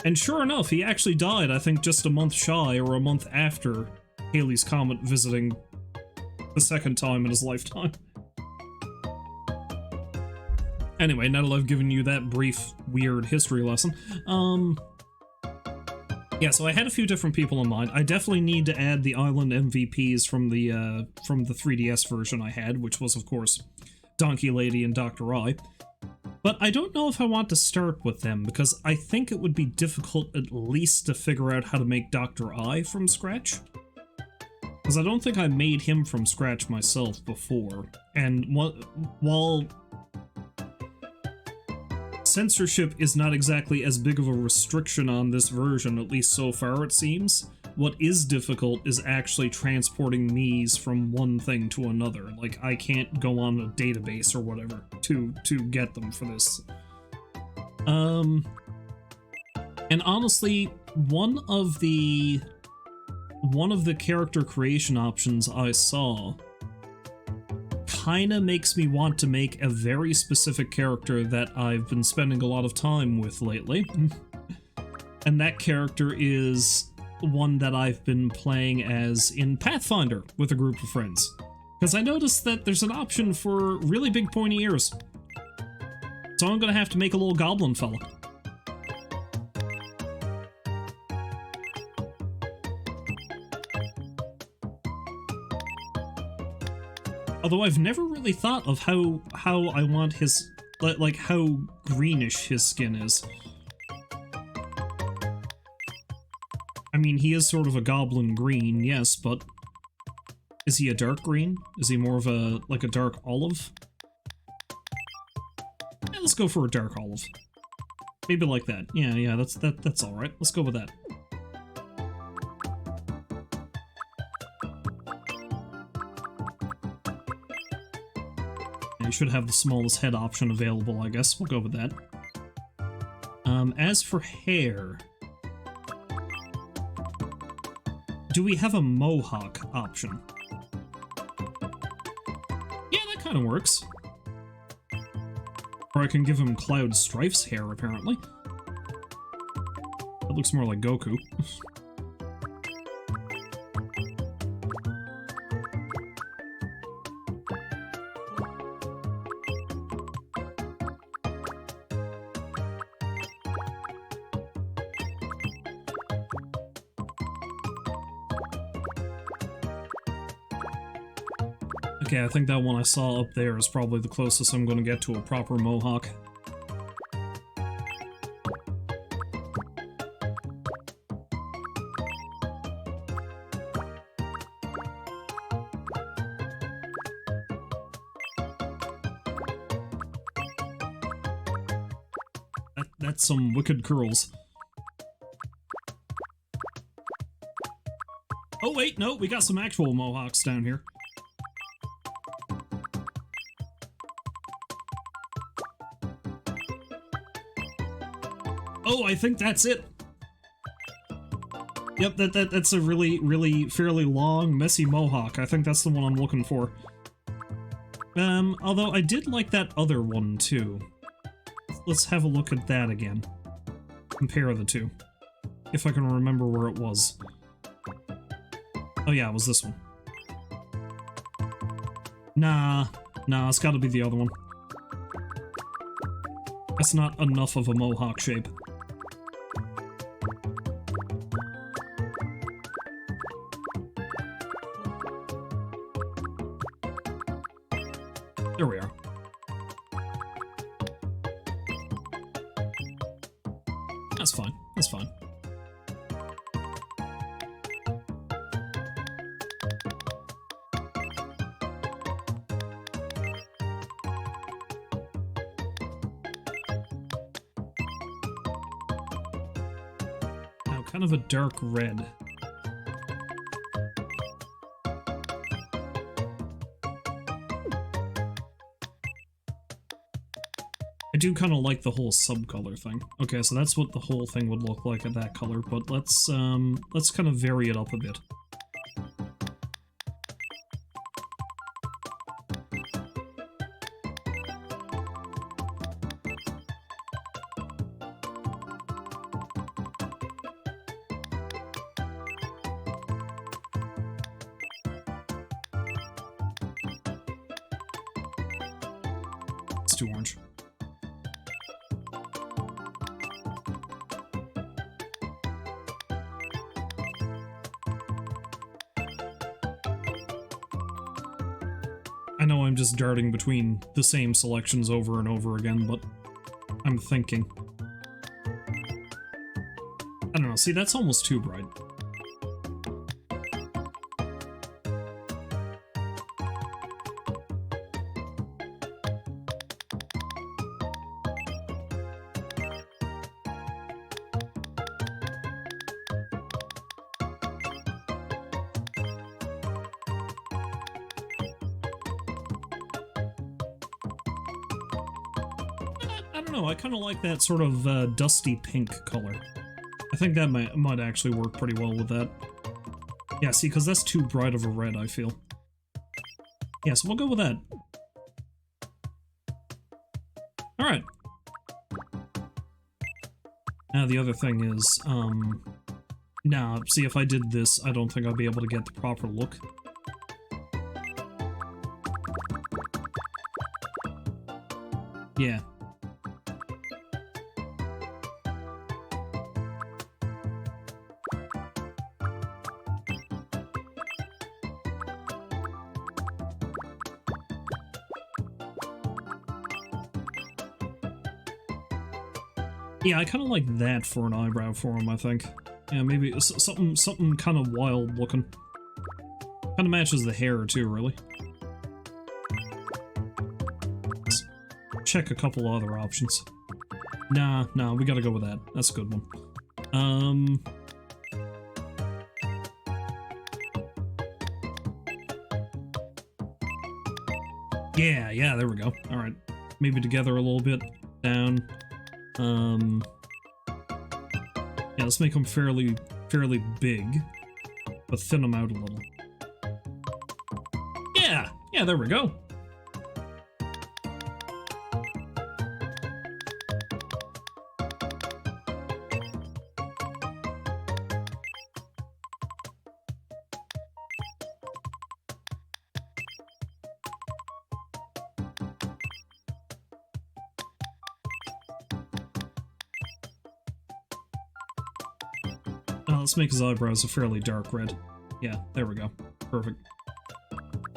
And sure enough, he actually died, I think, just a month shy, or a month after Halley's Comet visiting the second time in his lifetime. Anyway, now that I've given you that brief, weird history lesson, yeah, so I had a few different people in mind. I definitely need to add the island MVPs from the 3DS version I had, which was, of course, Donkey Lady and Dr. I. But I don't know if I want to start with them, because I think it would be difficult at least to figure out how to make Dr. I from scratch. Because I don't think I made him from scratch myself before, and while censorship is not exactly as big of a restriction on this version, at least so far it seems, what is difficult is actually transporting me's from one thing to another. Like, I can't go on a database or whatever to get them for this. And honestly, one of the character creation options I saw kinda makes me want to make a very specific character that I've been spending a lot of time with lately. And that character is one that I've been playing as in Pathfinder with a group of friends. Because I noticed that there's an option for really big pointy ears. So I'm gonna have to make a little goblin fella. Although I've never really thought of how I want his, like, how greenish his skin is. I mean, he is sort of a goblin green, yes, but is he a dark green? Is he more of a, like, a dark olive? Yeah, let's go for a dark olive. Maybe like that. Yeah, that's alright. Let's go with that. You should have the smallest head option available, I guess. We'll go with that. As for hair... do we have a mohawk option? Yeah, that kind of works. Or I can give him Cloud Strife's hair, apparently. That looks more like Goku. Okay, I think that one I saw up there is probably the closest I'm gonna get to a proper mohawk. That's some wicked curls. Oh wait, no, we got some actual mohawks down here. Oh, I think that's it. Yep, that's a really fairly long, messy mohawk. I think that's the one I'm looking for. Although I did like that other one too. Let's have a look at that again. Compare the two. If I can remember where it was. Oh yeah, it was this one. Nah, it's gotta be the other one. That's not enough of a mohawk shape. There we are. That's fine. That's fine. Now, kind of a dark red. I do kind of like the whole subcolor thing. Okay, so that's what the whole thing would look like at that color, but let's kind of vary it up a bit. It's too orange. I know I'm just darting between the same selections over and over again, but I'm thinking. I don't know, see, that's almost too bright. I don't know, I kind of like that sort of dusty pink color. I think that might actually work pretty well with that. Yeah, see, because that's too bright of a red, I feel. Yeah, so we'll go with that. Alright. Now the other thing is, now, see, if I did this, I don't think I'll be able to get the proper look. Yeah. Yeah, I kind of like that for an eyebrow for him, I think. Yeah, maybe something kind of wild looking. Kind of matches the hair too, really. Let's check a couple other options. Nah, we gotta go with that. That's a good one. Yeah, there we go. Alright. Maybe together a little bit. Down. Yeah, let's make them fairly big, but thin them out a little. Yeah, there we go. Let's make his eyebrows a fairly dark red. Yeah, there we go. Perfect.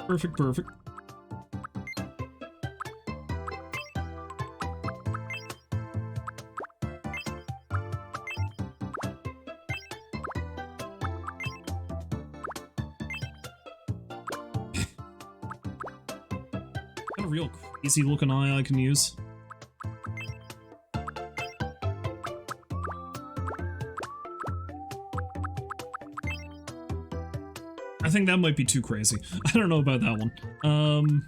Perfect. Got a real crazy looking eye I can use. I think that might be too crazy. I don't know about that one.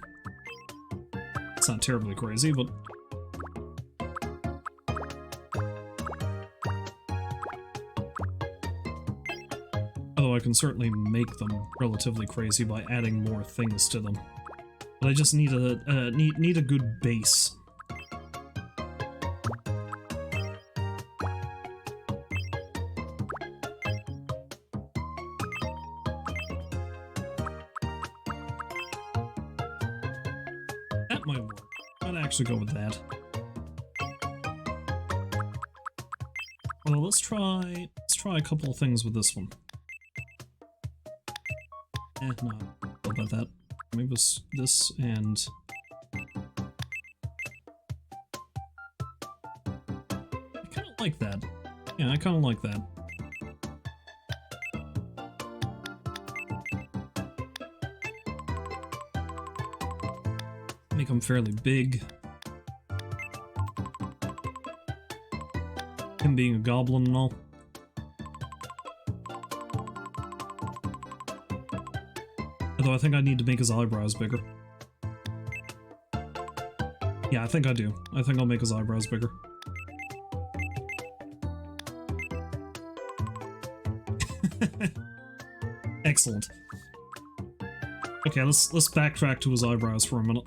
It's not terribly crazy, but... Although I can certainly make them relatively crazy by adding more things to them. But I just need a need a good base. That might work. I'd actually go with that. Well, let's try a couple of things with this one. No, I don't know about that. Maybe this and... I kind of like that. Yeah, I kind of like that. Make them fairly big. Him being a goblin and all. Although I think I need to make his eyebrows bigger. Yeah, I think I do. I think I'll make his eyebrows bigger. Excellent. Okay, let's backtrack to his eyebrows for a minute.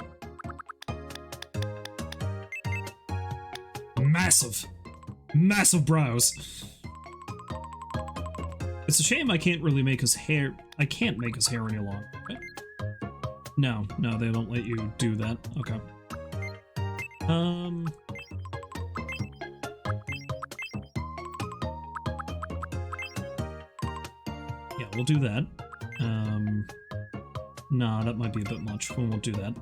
Massive! Massive brows! It's a shame I can't really make his hair... I can't make his hair any longer. Right? No, they don't let you do that. Okay. Yeah, we'll do that. Nah, that might be a bit much. We won't do that.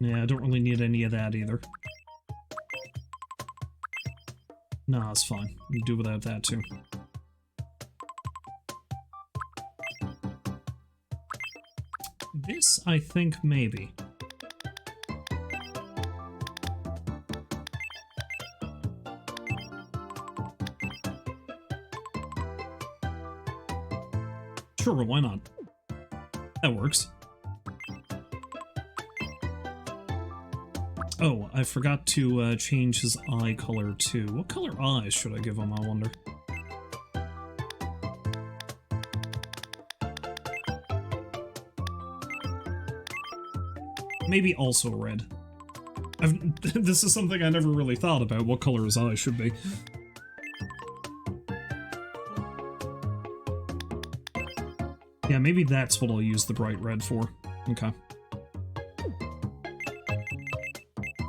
Yeah, I don't really need any of that either. Nah, it's fine. We can do without that too. This, I think, maybe. Sure, why not? That works. Oh, I forgot to change his eye color too. What color eyes should I give him, I wonder? Maybe also red. This is something I never really thought about, what color his eyes should be. Yeah, maybe that's what I'll use the bright red for. Okay.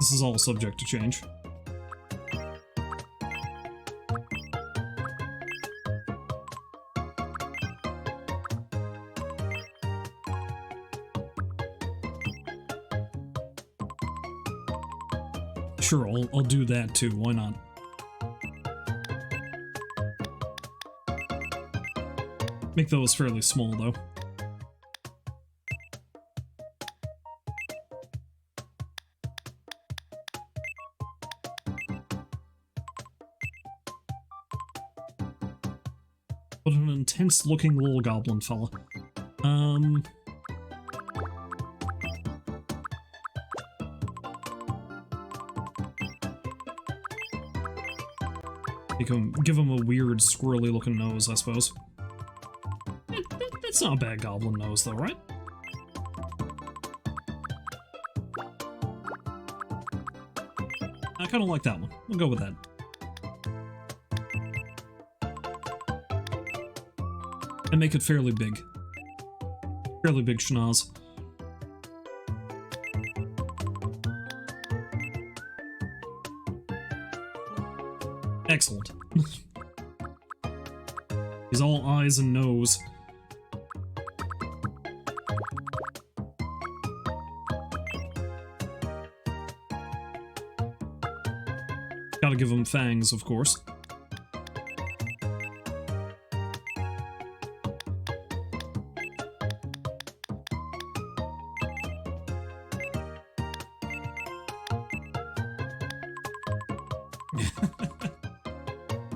This is all subject to change. Sure, I'll do that too, why not? Make those fairly small though. What an intense looking little goblin fella. Give him a weird squirrely looking nose, I suppose. That's not a bad goblin nose though, right? I kinda like that one. We'll go with that. And make it fairly big. Fairly big schnoz. Excellent. He's all eyes and nose. Gotta give him fangs, of course.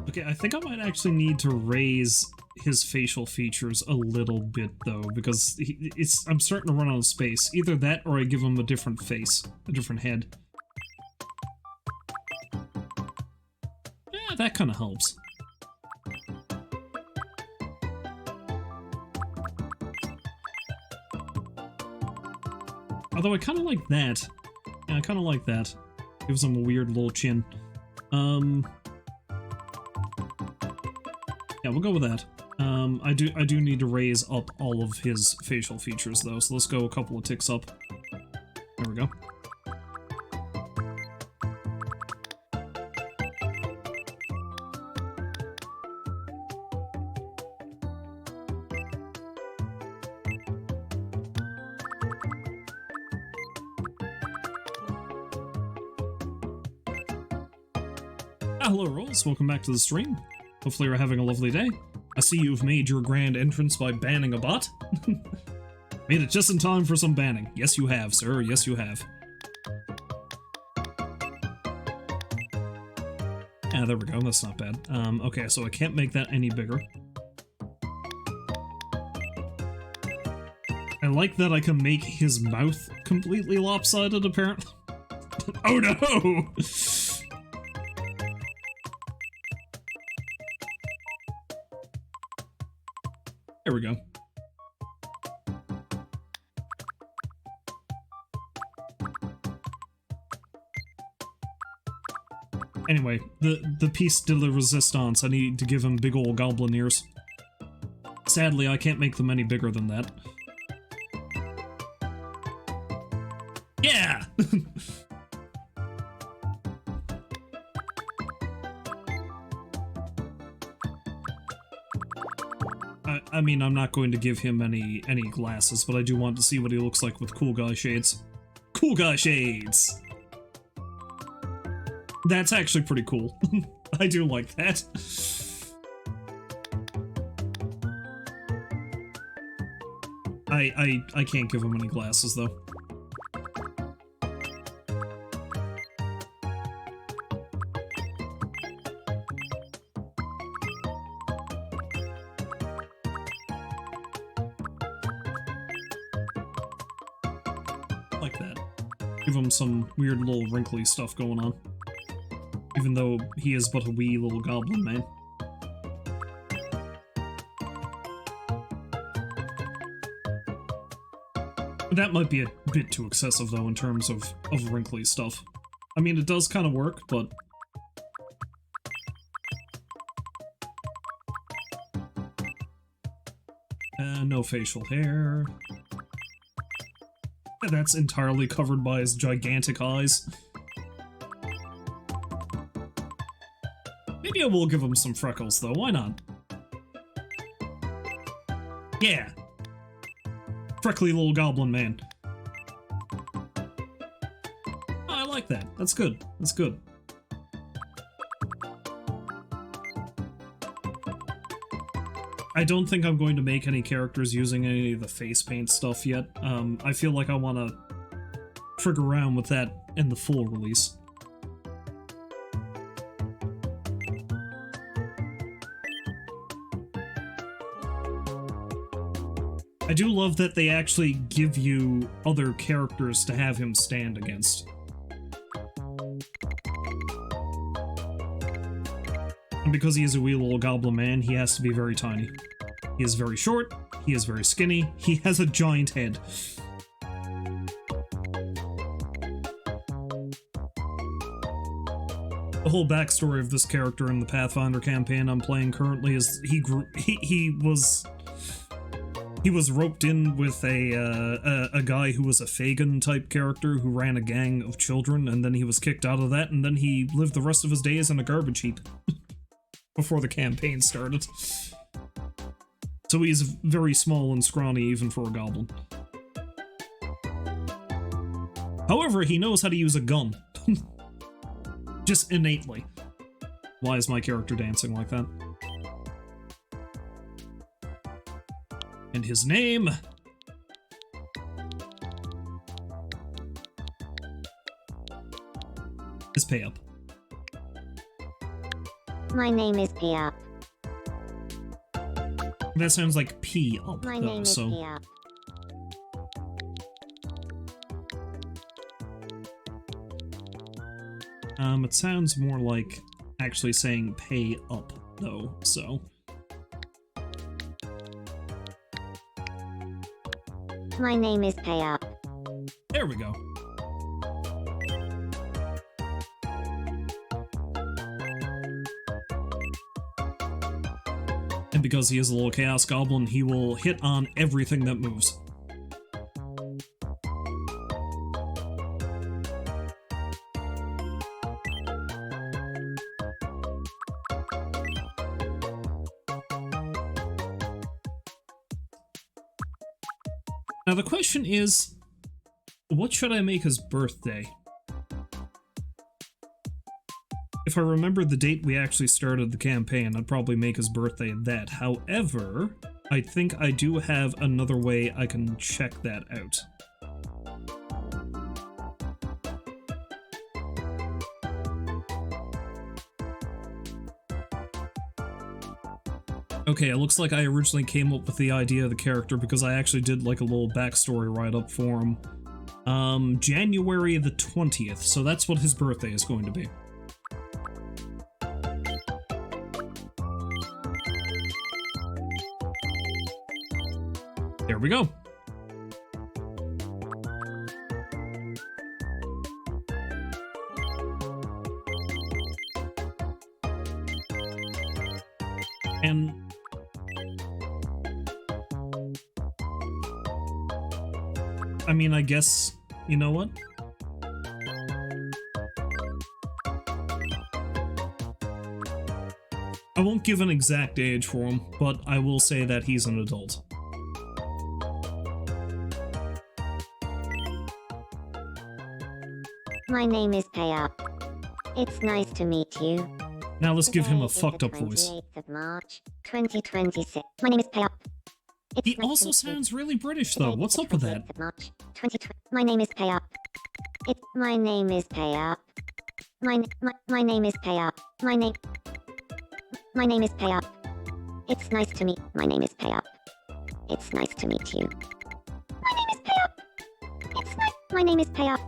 Okay, I think I might actually need to raise his facial features a little bit, though, because I'm starting to run out of space. Either that or I give him a different face, a different head. Yeah, that kind of helps. Although I kind of like that. Yeah, I kind of like that. Gives him a weird little chin. Yeah, we'll go with that. I do need to raise up all of his facial features, though, so let's go a couple of ticks up. There we go. Hello, Rolls. Welcome back to the stream. Hopefully you're having a lovely day. I see you've made your grand entrance by banning a bot. Made it just in time for some banning. Yes, you have, sir. Yes, you have. Ah, there we go. That's not bad. Okay, so I can't make that any bigger. I like that I can make his mouth completely lopsided, apparently. Oh no! There we go. Anyway, the piece de la resistance, I need to give him big ol' goblin ears. Sadly, I can't make them any bigger than that. Yeah! I mean, I'm not going to give him any glasses, but I do want to see what he looks like with cool guy shades. Cool guy shades! That's actually pretty cool. I do like that. I can't give him any glasses, though. Like that. Give him some weird little wrinkly stuff going on. Even though he is but a wee little goblin man. That might be a bit too excessive, though, in terms of wrinkly stuff. I mean, it does kind of work, but... no facial hair. That's entirely covered by his gigantic eyes. Maybe I will give him some freckles, though. Why not? Yeah! Freckly little goblin man. Oh, I like that. That's good. That's good. I don't think I'm going to make any characters using any of the face paint stuff yet. I feel like I want to frig around with that in the full release. I do love that they actually give you other characters to have him stand against. And because he is a wee little goblin man, he has to be very tiny. He is very short, he is very skinny, he has a giant head. The whole backstory of this character in the Pathfinder campaign I'm playing currently is he was roped in with a guy who was a Fagin type character who ran a gang of children, and then he was kicked out of that, and then he lived the rest of his days in a garbage heap before the campaign started. So he's very small and scrawny even for a goblin. However, he knows how to use a gun. Just innately. Why is my character dancing like that? And his name is Pay Up. My name is P Up. That sounds like P up, My though, name is so... P Up. It sounds more like actually saying pay up, though, so... My name is Pay Up. There we go. And because he is a little Chaos Goblin, he will hit on everything that moves. Now the question is, what should I make his birthday? If I remember the date we actually started the campaign, I'd probably make his birthday that. However, I think I do have another way I can check that out. Okay, it looks like I originally came up with the idea of the character because I actually did like a little backstory write-up for him. January the 20th, so that's what his birthday is going to be. There we go. And I mean, I guess, you know what? I won't give an exact age for him, but I will say that he's an adult. My name is Pay Up. It's nice to meet you. Now let's give him Today a is fucked the up voice. 28th of March, 2026. My name is Pay Up. It's He nice to also meet you. sounds really British Today though. is What's the up with that? 28th of March, 2020. My name is Pay Up. My name is Pay Up. My name is Pay Up. My name is Pay Up. It's nice to meet. My name is Pay Up. It's nice to meet you. My name is Pay Up. It's nice. My name is Pay Up.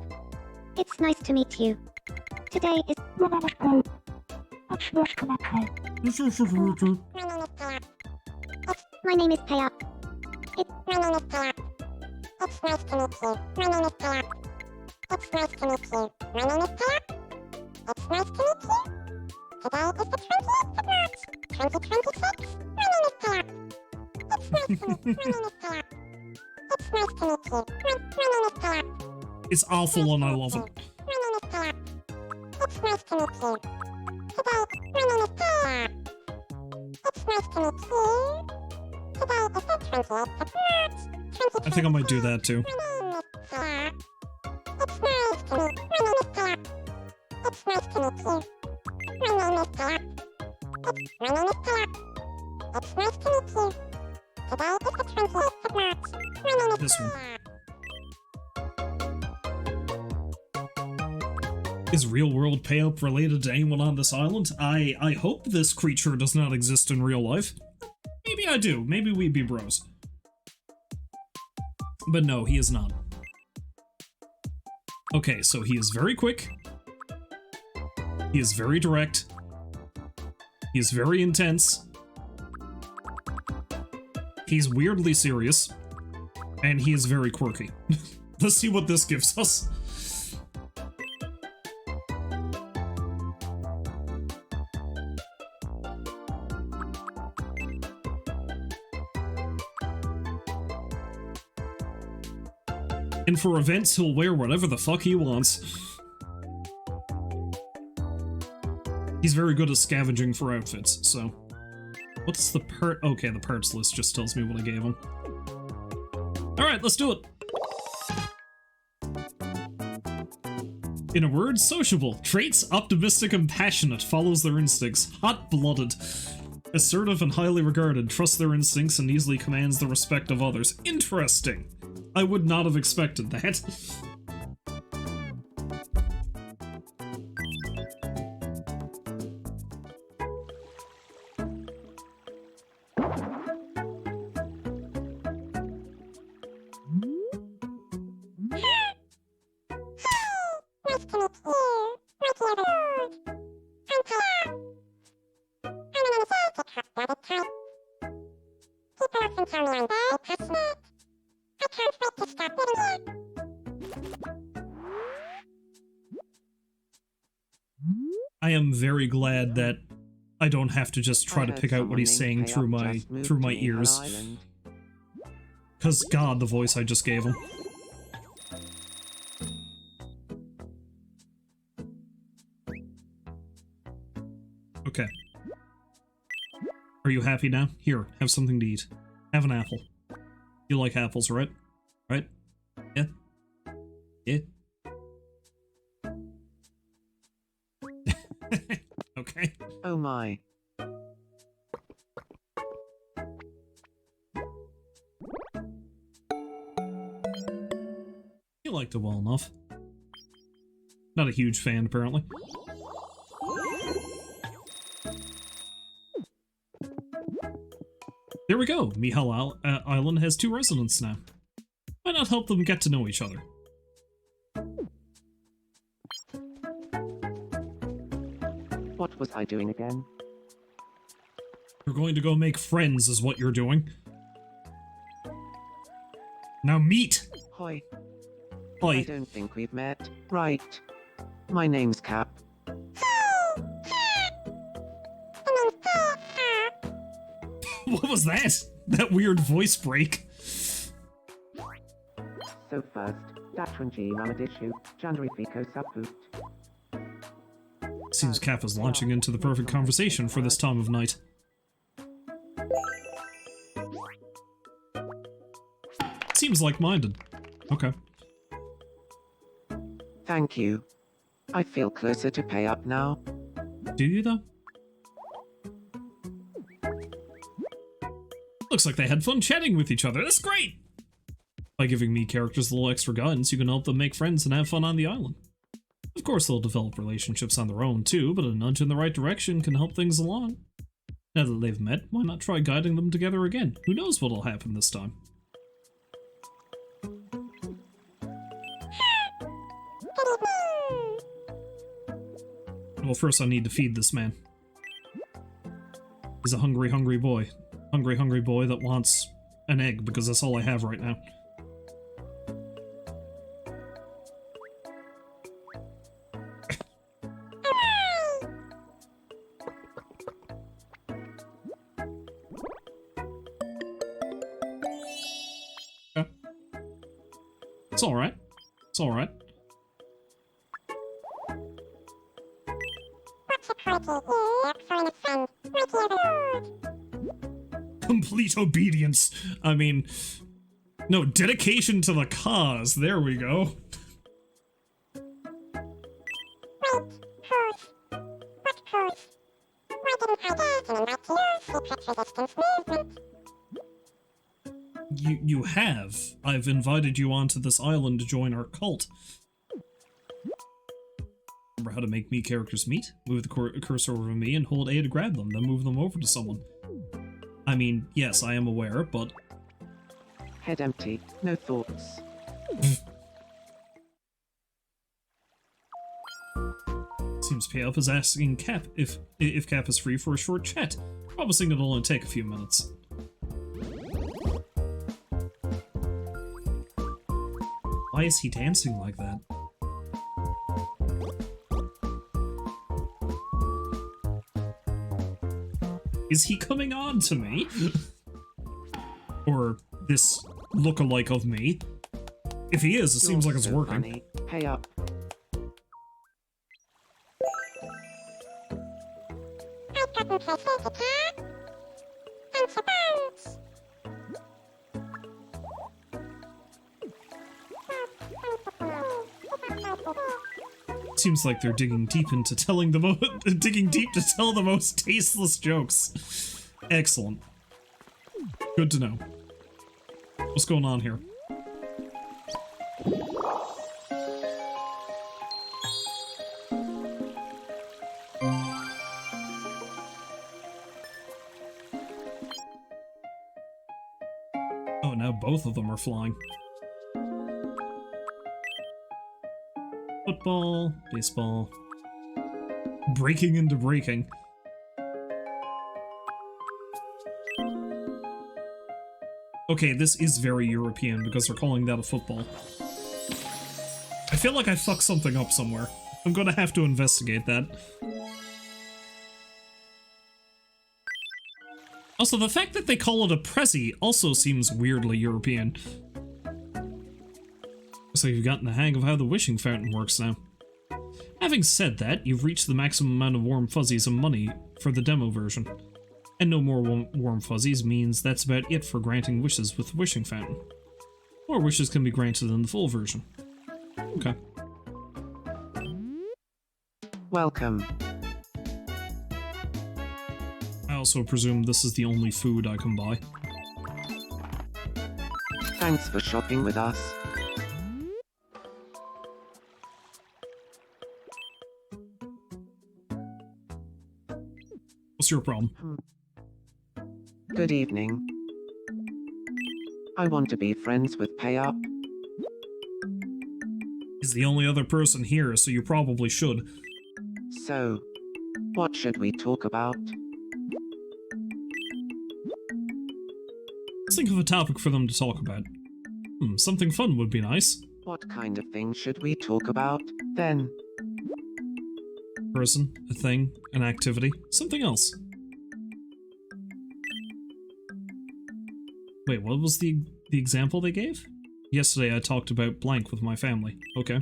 It's nice to meet you. Today is. My name is Pay Up. It's nice to meet you. My name is Pay Up. My name is Pay Up. It's nice to meet you. My name is Pay Up. It's nice to meet you. My name is Pay Up. It's nice to meet you. Today is the 28th of March, 2026. My name is Pay Up. It's nice to meet you. My name is Pay Up. It's nice to meet you. My name is Pay Up. It's awful and I love it. My name is Pay Up. It's nice to meet you. Today, my name is Pay Up. It's nice to meet you. Today is the 28th of March, 2026. I think I might do that too. My name is Pay Up. It's nice to meet you. My name is Pay Up. It's nice to meet you. My name is Pay Up. My name is Pay Up. It's nice to meet you. Today is the 28th of March. My name is This one. Pay Up. Is real-world pay-up related to anyone on this island? I hope this creature does not exist in real life. Maybe I do. Maybe we'd be bros. But no, he is not. Okay, so he is very quick. He is very direct. He is very intense. He's weirdly serious. And he is very quirky. Let's see what this gives us. And for events, he'll wear whatever the fuck he wants. He's very good at scavenging for outfits, so... What's the part? Okay, the parts list just tells me what I gave him. Alright, let's do it! In a word, sociable. Traits, optimistic and passionate, follows their instincts. Hot-blooded. Assertive and highly regarded, trusts their instincts and easily commands the respect of others. Interesting. I would not have expected that. I am very glad that I don't have to just try I to heard pick out what someone he's named saying Pay through Up my just moved through to my Meow ears. Island. Cause God, the voice I just gave him. Okay. Are you happy now? Here, have something to eat. Have an apple. You like apples, right? Right? Yeah? Yeah? Okay. Oh my. You liked it well enough. Not a huge fan, apparently. There we go. Mihal Island has 2 residents now. Why not help them get to know each other? What was I doing again? You're going to go make friends is what you're doing. Now meet! Hoi. I Oi. don't think we've met. Right. My name's Cap. What was that? That weird voice break. So first, Datranji Mamadishu, January Pico Saput. Seems Cap is launching into the perfect conversation for this time of night. Seems like-minded. Okay. Thank you. I feel closer to Pay Up now. Do you, though? Looks like they had fun chatting with each other. That's great! By giving me characters a little extra guidance, you can help them make friends and have fun on the island. Of course, they'll develop relationships on their own, too, but a nudge in the right direction can help things along. Now that they've met, why not try guiding them together again? Who knows what'll happen this time? Well, first I need to feed this man. He's a hungry, hungry boy. Hungry, hungry boy that wants an egg, because that's all I have right now. Yeah. It's alright. It's alright. Complete obedience. I mean, no, dedication to the cause. There we go. You have. I've invited you onto this island to join our cult. Remember how to make me characters meet? Move the cursor over me and hold A to grab them, then move them over to someone. I mean, yes, I am aware, but... Head empty, no thoughts. Seems Pay Up is asking Cap if Cap is free for a short chat, promising it'll only take a few minutes. Why is he dancing like that? Is he coming on to me? Or this look-alike of me? If he is, it seems like it's so working. Funny. Pay Up. Seems like they're digging deep into telling the digging deep to tell the most tasteless jokes. Excellent. Good to know. What's going on here? Oh, now both of them are flying. Football, baseball. Breaking into breaking. Okay, this is very European because they're calling that a football. I feel like I fucked something up somewhere. I'm gonna have to investigate that. Also, the fact that they call it a Prezi also seems weirdly European. So you've gotten the hang of how the wishing fountain works now. Having said that, you've reached the maximum amount of warm fuzzies and money for the demo version. And no more warm fuzzies means that's about it for granting wishes with the wishing fountain. More wishes can be granted in the full version. Okay. Welcome. I also presume this is the only food I can buy. Thanks for shopping with us. What's your problem? Good evening. I want to be friends with Pay Up. He's the only other person here, so you probably should. So, what should we talk about? Let's think of a topic for them to talk about. Something fun would be nice. What kind of thing should we talk about, then? Person, a thing, an activity, something else. Wait, what was the example they gave? Yesterday I talked about blank with my family. Okay.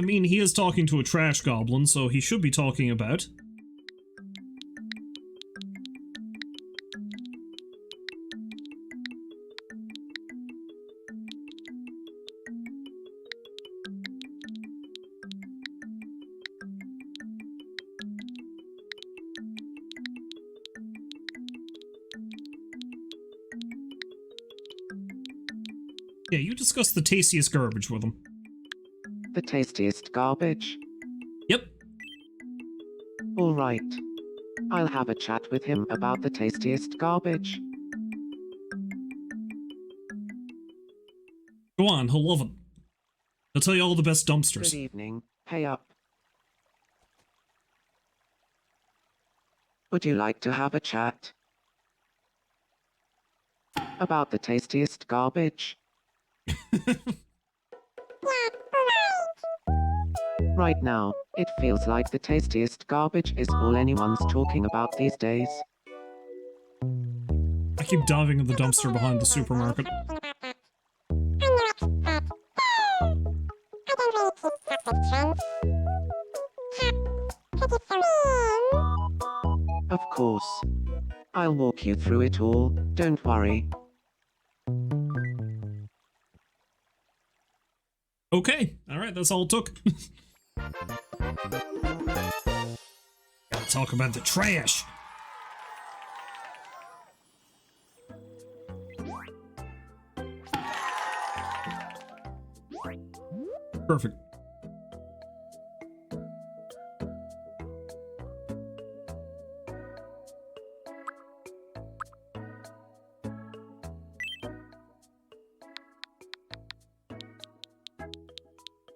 I mean, he is talking to a trash goblin, so he should be talking about... Yeah, you discussed the tastiest garbage with him. The tastiest garbage? Yep. All right. I'll have a chat with him about the tastiest garbage. Go on, he'll love it. He'll tell you all the best Good dumpsters. evening. Pay Up. Would you like to have a chat about the tastiest garbage? Right now, it feels like the tastiest garbage is all anyone's talking about these days. I keep diving in the dumpster behind the supermarket. Of course. I'll walk you through it all, don't worry. Okay, alright, that's all it took. Gotta talk about the trash. Perfect.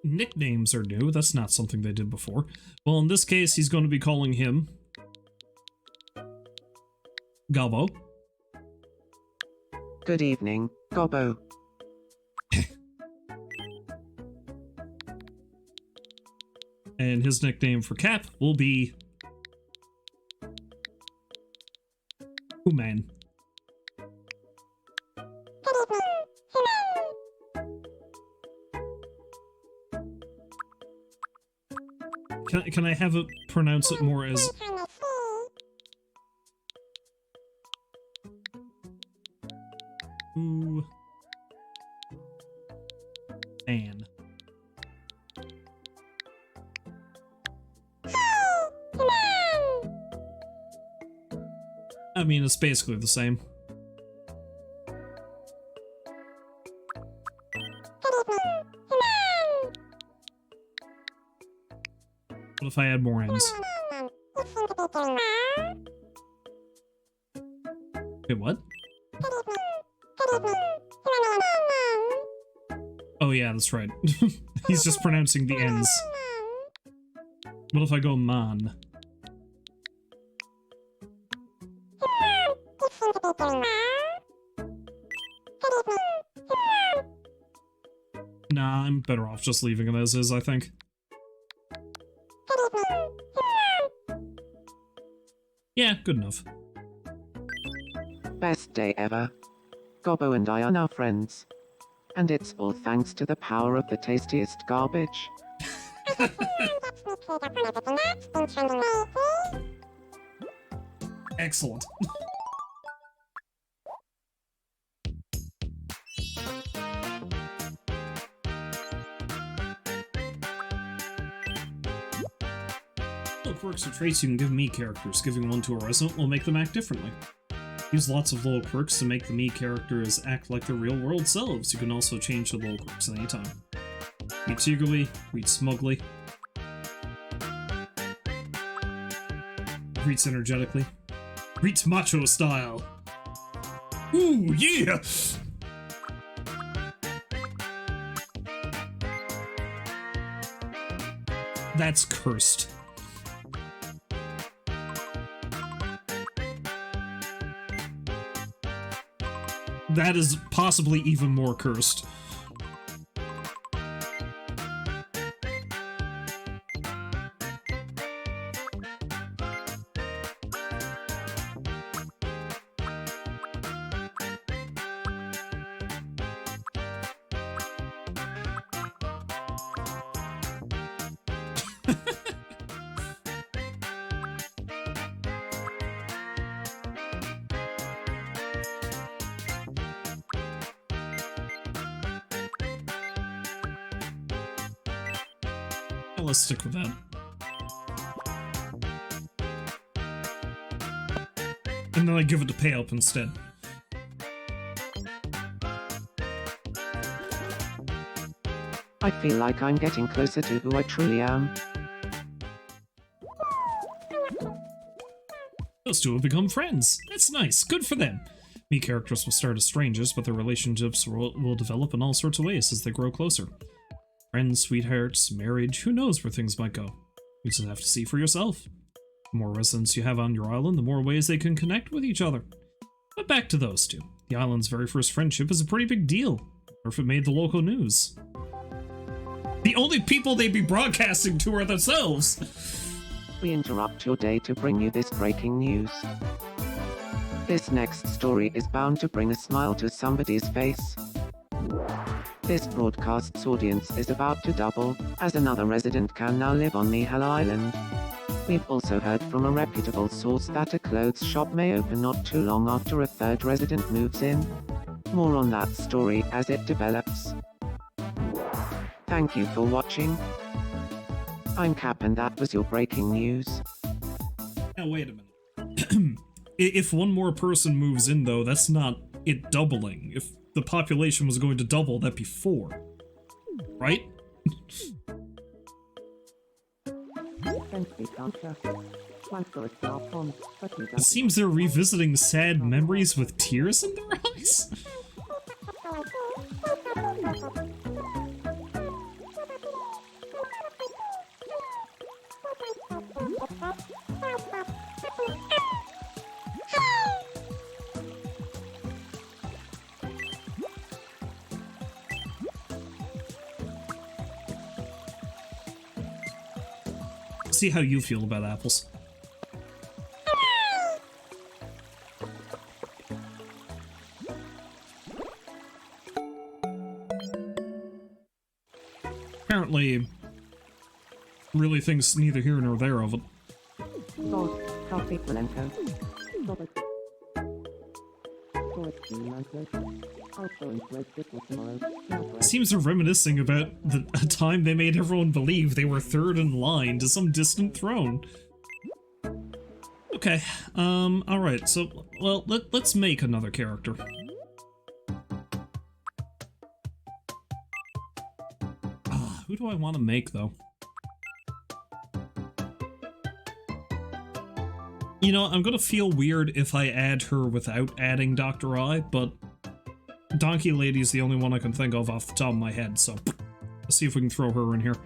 Nicknames are new. That's not something they did before. Well, in this case, he's going to be calling him Gobbo. Good evening, Gobbo. And his nickname for Cap will be Human. Can I have it pronounce it more as Ooh Man. I mean, it's basically the same. What if I add more N's? Wait, what? Oh yeah, that's right. He's just pronouncing the N's. What if I go man? Nah, I'm better off just leaving it as is, I think. Yeah, good enough. Best day ever. Gobbo and I are now friends. And it's all thanks to the power of the tastiest garbage. Excellent. Little quirks or traits you can give me characters. Giving one to a resident will make them act differently. Use lots of little quirks to make the me characters act like their real world selves. You can also change the little quirks at any time. Greets eagerly, greets smugly, greets energetically, greets macho style. Ooh, yeah! That's cursed. That is possibly even more cursed. Let's stick with that. And then I give it to pay up instead. I feel like I'm getting closer to who I truly am. Those two have become friends. That's nice. Good for them. Me characters will start as strangers, but their relationships will develop in all sorts of ways as they grow closer. Friends, sweethearts, marriage, who knows where things might go. You just have to see for yourself. The more residents you have on your island, the more ways they can connect with each other. But back to those two. The island's very first friendship is a pretty big deal, or if it made the local news. The only people they'd be broadcasting to are themselves! We interrupt your day to bring you this breaking news. This next story is bound to bring a smile to somebody's face. This broadcast's audience is about to double, as another resident can now live on Mihal Island. We've also heard from a reputable source that a clothes shop may open not too long after a third resident moves in. More on that story as it develops. Thank you for watching. I'm Cap and that was your breaking news. Now wait a minute. If one more person moves in though, that's not it doubling. If the population was going to double, that'd be 4. Right? It seems they're revisiting sad memories with tears in their eyes. See how you feel about apples. Apparently, really thinks neither here nor there of it. Seems they're reminiscing about a time they made everyone believe they were third in line to some distant throne. Okay, alright, so, well, let's make another character. Who do I want to make, though? You know, I'm gonna feel weird if I add her without adding Dr. I, but Donkey Lady is the only one I can think of off the top of my head, so let's see if we can throw her in here.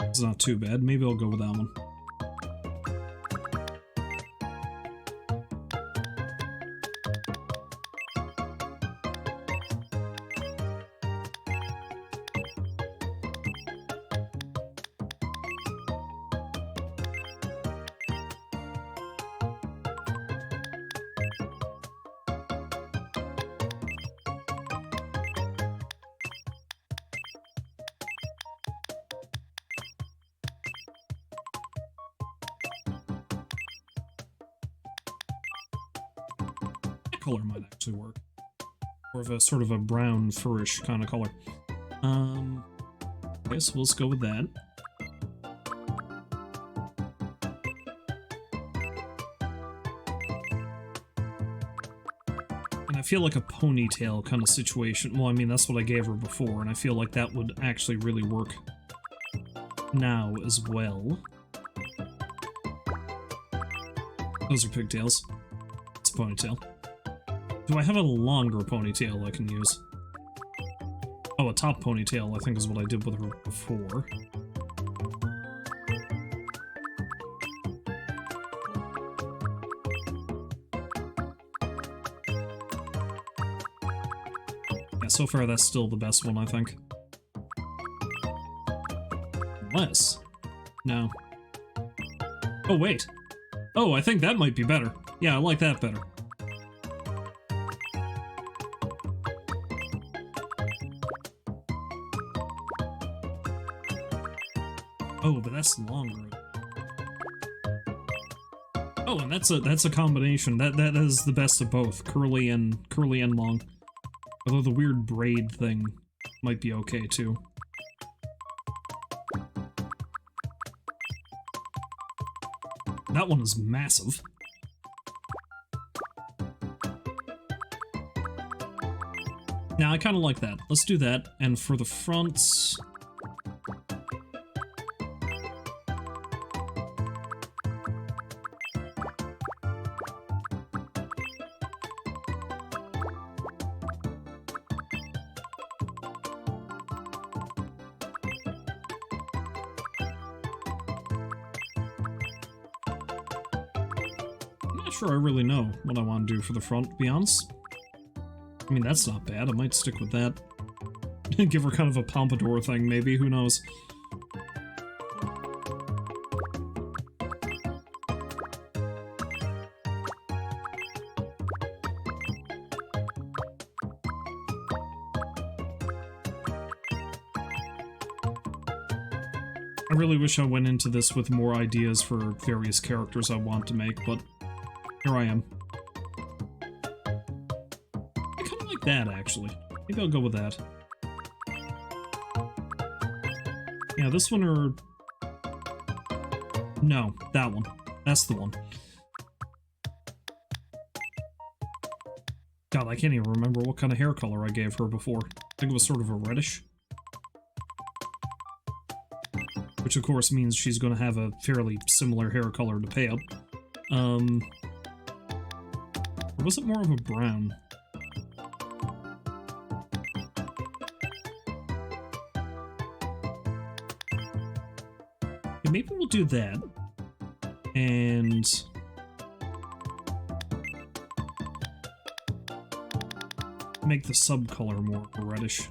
It's not too bad. Maybe I'll go with that one. Color might actually work. Or of a sort of a brown furish kind of color. Okay, so let's go with that. And I feel like a ponytail kind of situation. Well, I mean, that's what I gave her before, and I feel like that would actually really work now as well. Those are pigtails. It's a ponytail. Do I have a longer ponytail I can use? Oh, a top ponytail, I think is what I did with her before. Yeah, so far that's still the best one, I think. Unless... No. Oh, wait. Oh, I think that might be better. Yeah, I like that better. Oh, but that's longer. Oh, and that's a combination. That is the best of both, curly and long. Although the weird braid thing might be okay too. That one is massive. Now I kind of like that. Let's do that. And for the fronts. Sure, I really know what I want to do for the front, to be honest. I mean, that's not bad. I might stick with that. Give her kind of a pompadour thing, maybe. Who knows? I really wish I went into this with more ideas for various characters I want to make, but here I am. I kind of like that, actually. Maybe I'll go with that. Yeah, this one or... No, that one. That's the one. God, I can't even remember what kind of hair color I gave her before. I think it was sort of a reddish. Which, of course, means she's going to have a fairly similar hair color to Pay Up. Or was it more of a brown? Yeah, maybe we'll do that. And... make the subcolor more reddish.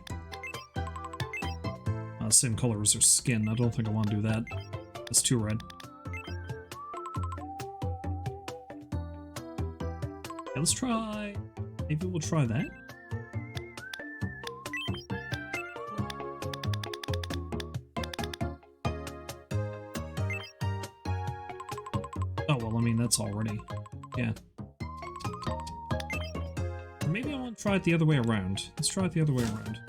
Same color as her skin. I don't think I want to do that. That's too red. Yeah, let's try... Maybe we'll try that. Oh, well, I mean, that's already... Yeah. Or maybe I want to try it the other way around. Let's try it the other way around.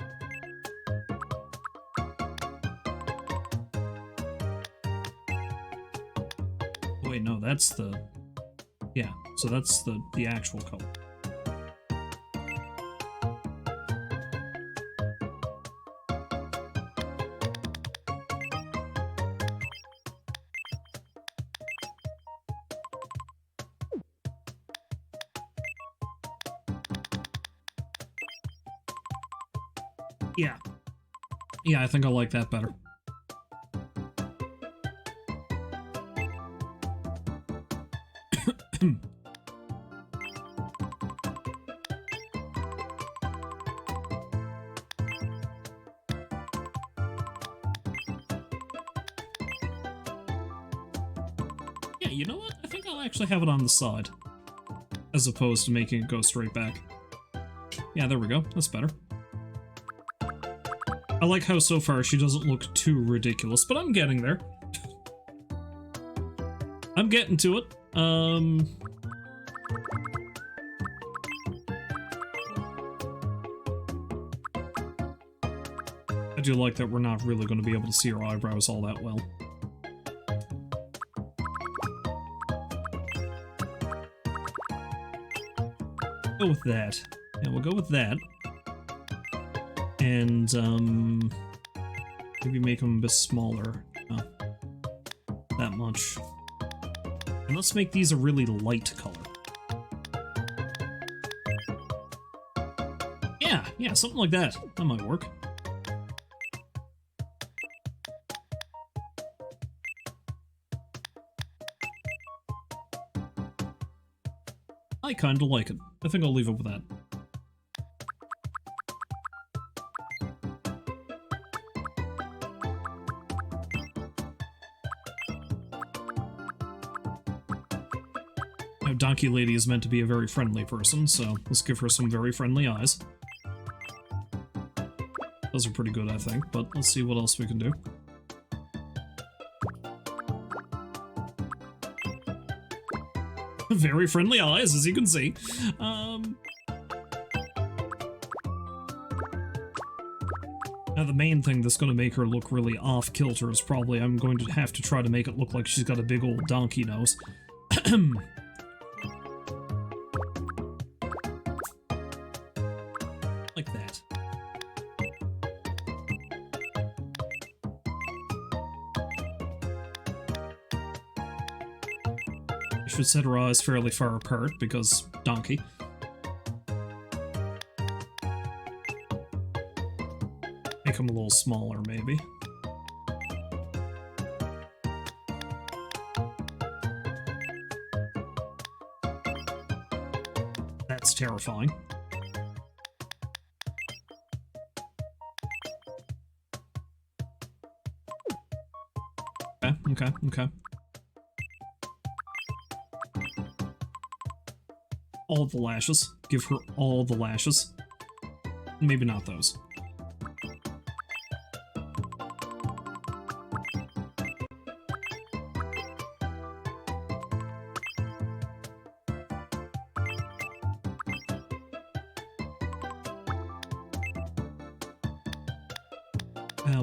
Oh, wait, no, that's the... Yeah, so that's the actual color. Yeah. Yeah, I think I like that better. Yeah, you know what? I think I'll actually have it on the side, as opposed to making it go straight back. Yeah, there we go. That's better. I like how so far she doesn't look too ridiculous, but I'm getting there. I'm getting to it. I do like that we're not really going to be able to see her eyebrows all that well. Go with that. Yeah, we'll go with that. And, maybe make them a bit smaller. That much. And let's make these a really light color. Yeah, something like that. That might work. I kinda like it. I think I'll leave it with that. Now, Donkey Lady is meant to be a very friendly person, so let's give her some very friendly eyes. Those are pretty good, I think, but let's see what else we can do. Very friendly eyes, as you can see. Now, the main thing that's going to make her look really off-kilter is probably I'm going to have to try to make it look like she's got a big old donkey nose. Like that. I should set her eyes fairly far apart, because donkey. Make them a little smaller, maybe. That's terrifying. Okay. All the lashes. Give her all the lashes. Maybe not those.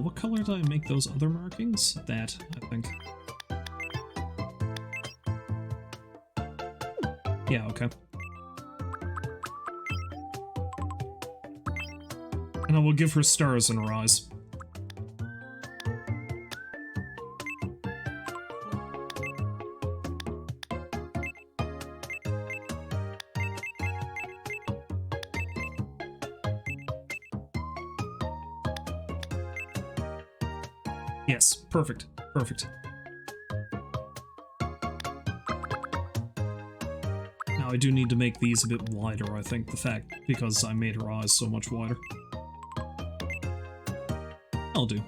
What color did I make those other markings? That, I think. Yeah, okay. And I will give her stars in her eyes. Yes, perfect. Perfect. Now I do need to make these a bit wider, I think, because I made her eyes so much wider. I'll do.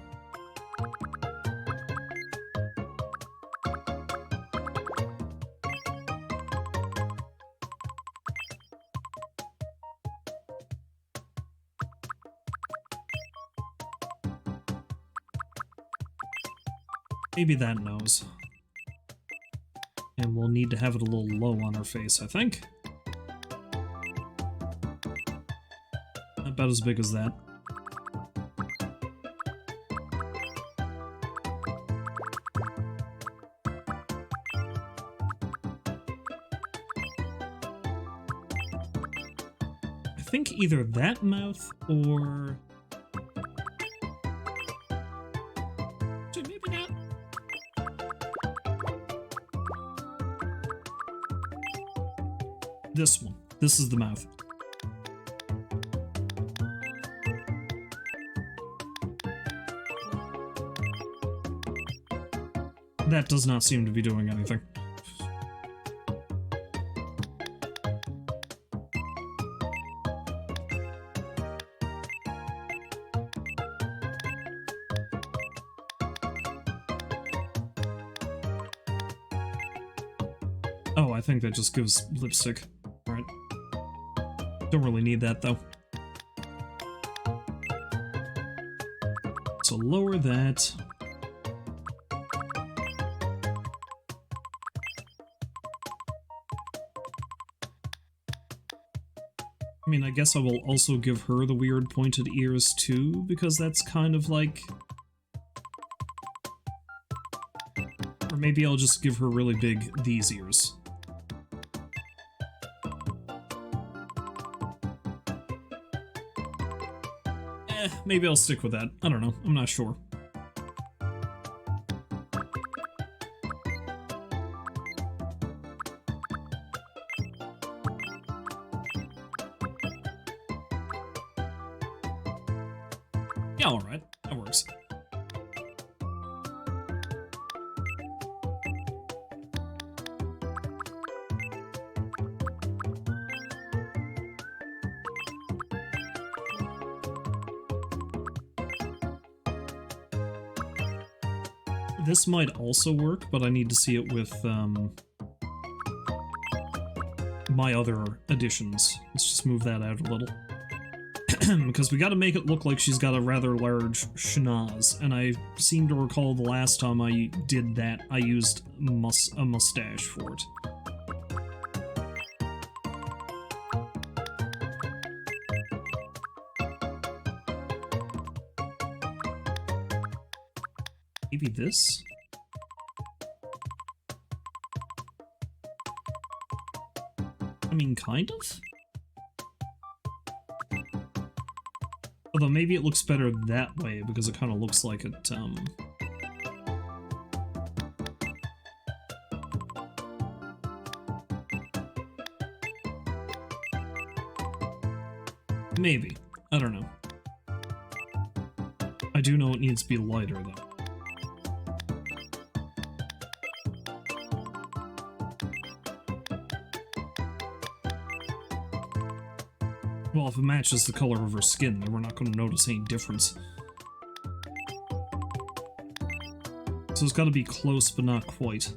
Maybe that nose. And we'll need to have it a little low on her face, I think. About as big as that. I think either that mouth or... Dude, maybe not. This one. This is the mouth. That does not seem to be doing anything. Oh, I think that just gives lipstick. Alright. Don't really need that, though. So lower that. I mean, I guess I will also give her the weird pointed ears too, because that's kind of like... Or maybe I'll just give her really big these ears. Maybe I'll stick with that. I don't know. I'm not sure. Yeah, alright. That works. This might also work, but I need to see it with my other additions. Let's just move that out a little. Because we gotta make it look like she's got a rather large schnoz, and I seem to recall the last time I did that, I used a mustache for it. Maybe this? I mean, kind of? Although maybe it looks better that way, because it kind of looks like it, Maybe. I don't know. I do know it needs to be lighter, though. Well, if it matches the color of her skin, then we're not going to notice any difference. So it's got to be close, but not quite.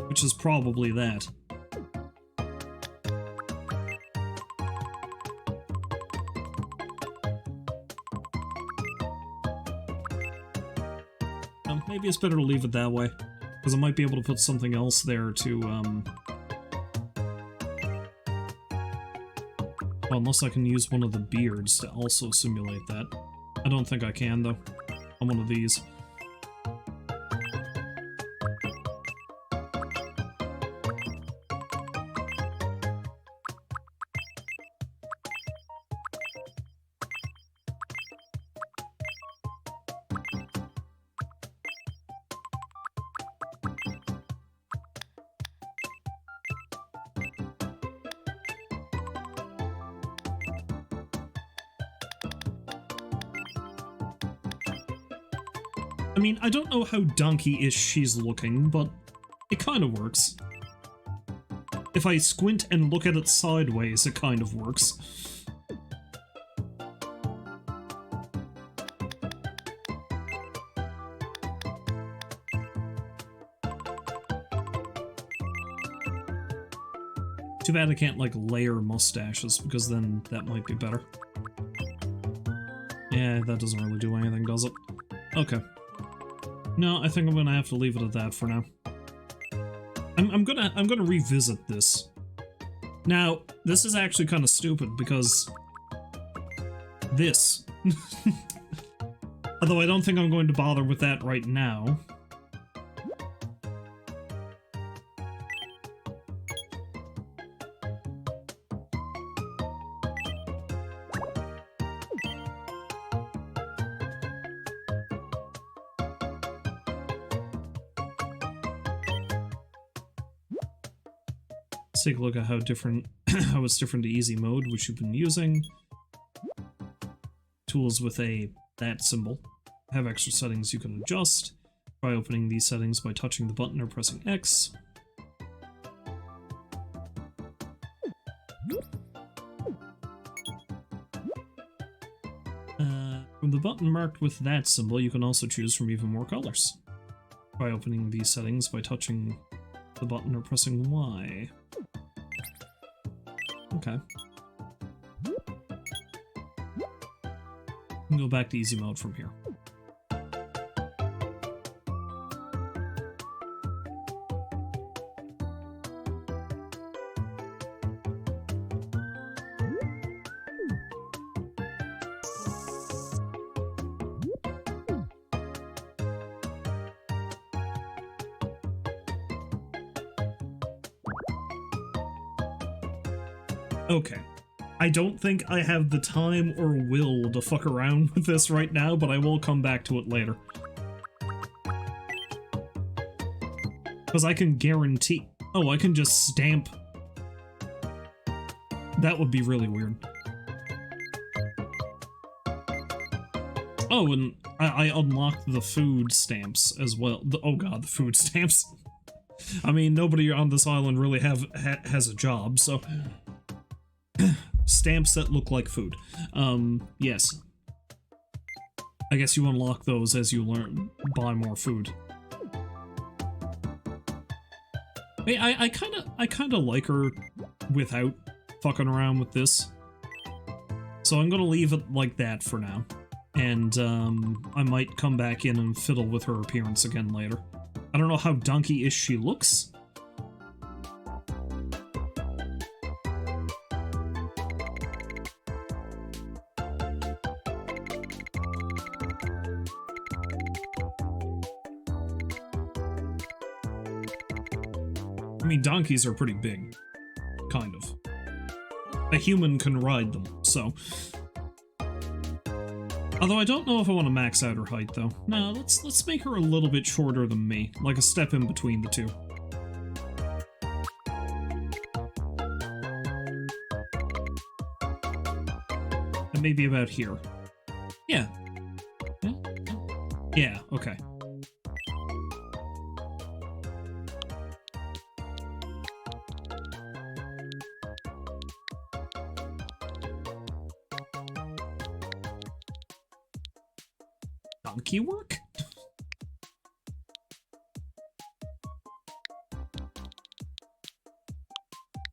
Which is probably that. Maybe it's better to leave it that way, because I might be able to put something else there to, well, unless I can use one of the beards to also simulate that. I don't think I can, though, on one of these. I mean, I don't know how donkey-ish she's looking, but it kind of works. If I squint and look at it sideways, it kind of works. Too bad I can't, like, layer mustaches, because then that might be better. Yeah, that doesn't really do anything, does it? Okay. No, I think I'm gonna have to leave it at that for now. I'm gonna revisit this. Now, this is actually kind of stupid because this. Although I don't think I'm going to bother with that right now. Let's take a look at how different, how it's different to easy mode, which you've been using. Tools with that symbol. Have extra settings you can adjust. Try opening these settings by touching the button or pressing X. From the button marked with that symbol, you can also choose from even more colors. Try opening these settings by touching the button or pressing Y. Okay. And go back to easy mode from here. Okay. I don't think I have the time or will to fuck around with this right now, but I will come back to it later. Because I can guarantee... Oh, I can just stamp... That would be really weird. Oh, and I unlocked the food stamps as well. Oh god, the food stamps. I mean, nobody on this island really has a job, so... Stamps that look like food. Yes. I guess you unlock those as you buy more food. Hey, I kinda like her without fucking around with this. So I'm gonna leave it like that for now. And, I might come back in and fiddle with her appearance again later. I don't know how donkey-ish she looks. I mean, donkeys are pretty big. Kind of. A human can ride them, so... Although I don't know if I want to max out her height, though. No, let's make her a little bit shorter than me, like a step in between the two. And maybe about here. Yeah. Yeah, okay. Donkey work?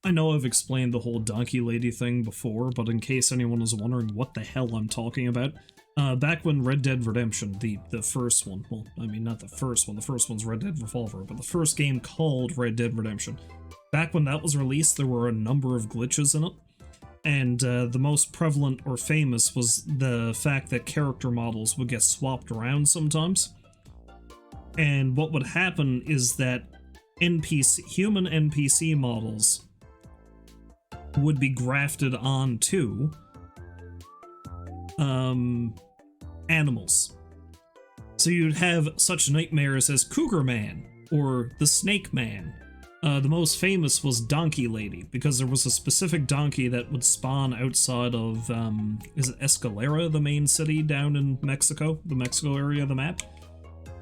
I know I've explained the whole donkey lady thing before, but in case anyone is wondering what the hell I'm talking about, back when Red Dead Redemption, the first one, well, I mean, not the first one's Red Dead Revolver, but the first game called Red Dead Redemption. Back when that was released, there were a number of glitches in it. And the most prevalent or famous was the fact that character models would get swapped around sometimes. And what would happen is that human NPC models would be grafted onto animals. So you'd have such nightmares as Cougar Man or the Snake Man. The most famous was Donkey Lady, because there was a specific donkey that would spawn outside of, is it Escalera, the main city down in Mexico? The Mexico area of the map?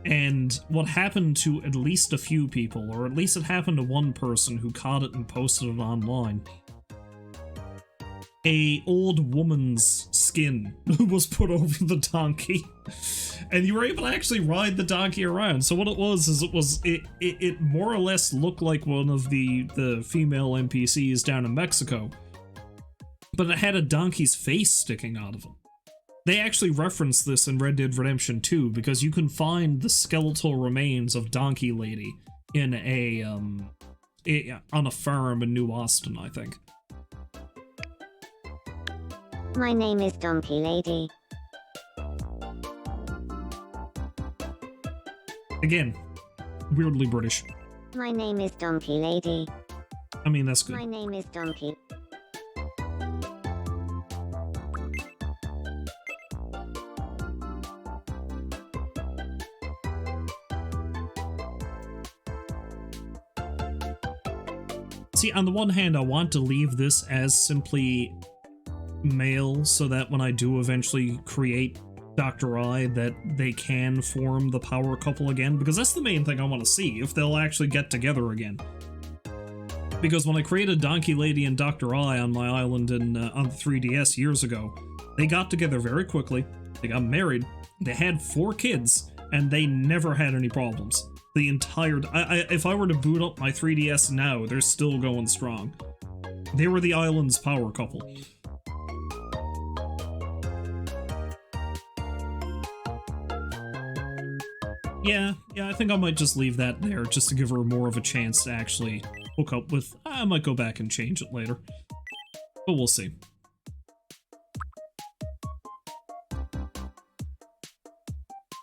And what happened to at least a few people, or at least it happened to one person who caught it and posted it online, a old woman's skin was put over the donkey, and you were able to actually ride the donkey around. So what it was is it more or less looked like one of the female NPCs down in Mexico, but it had a donkey's face sticking out of it. They actually reference this in Red Dead Redemption 2 because you can find the skeletal remains of Donkey Lady in on a farm in New Austin, I think. My name is Donkey Lady. Again, weirdly British. My name is Donkey Lady. I mean, that's good. My name is Donkey. See, on the one hand, I want to leave this as simply male so that when I do eventually create Dr. I, that they can form the power couple again, because that's the main thing I want to see, if they'll actually get together again. Because when I created Donkey Lady and Dr. I on my island on the 3DS years ago, they got together very quickly, they got married, they had 4 kids, and they never had any problems. The entire... if I were to boot up my 3DS now, they're still going strong. They were the island's power couple. Yeah, I think I might just leave that there, just to give her more of a chance to actually hook up with... I might go back and change it later. But we'll see.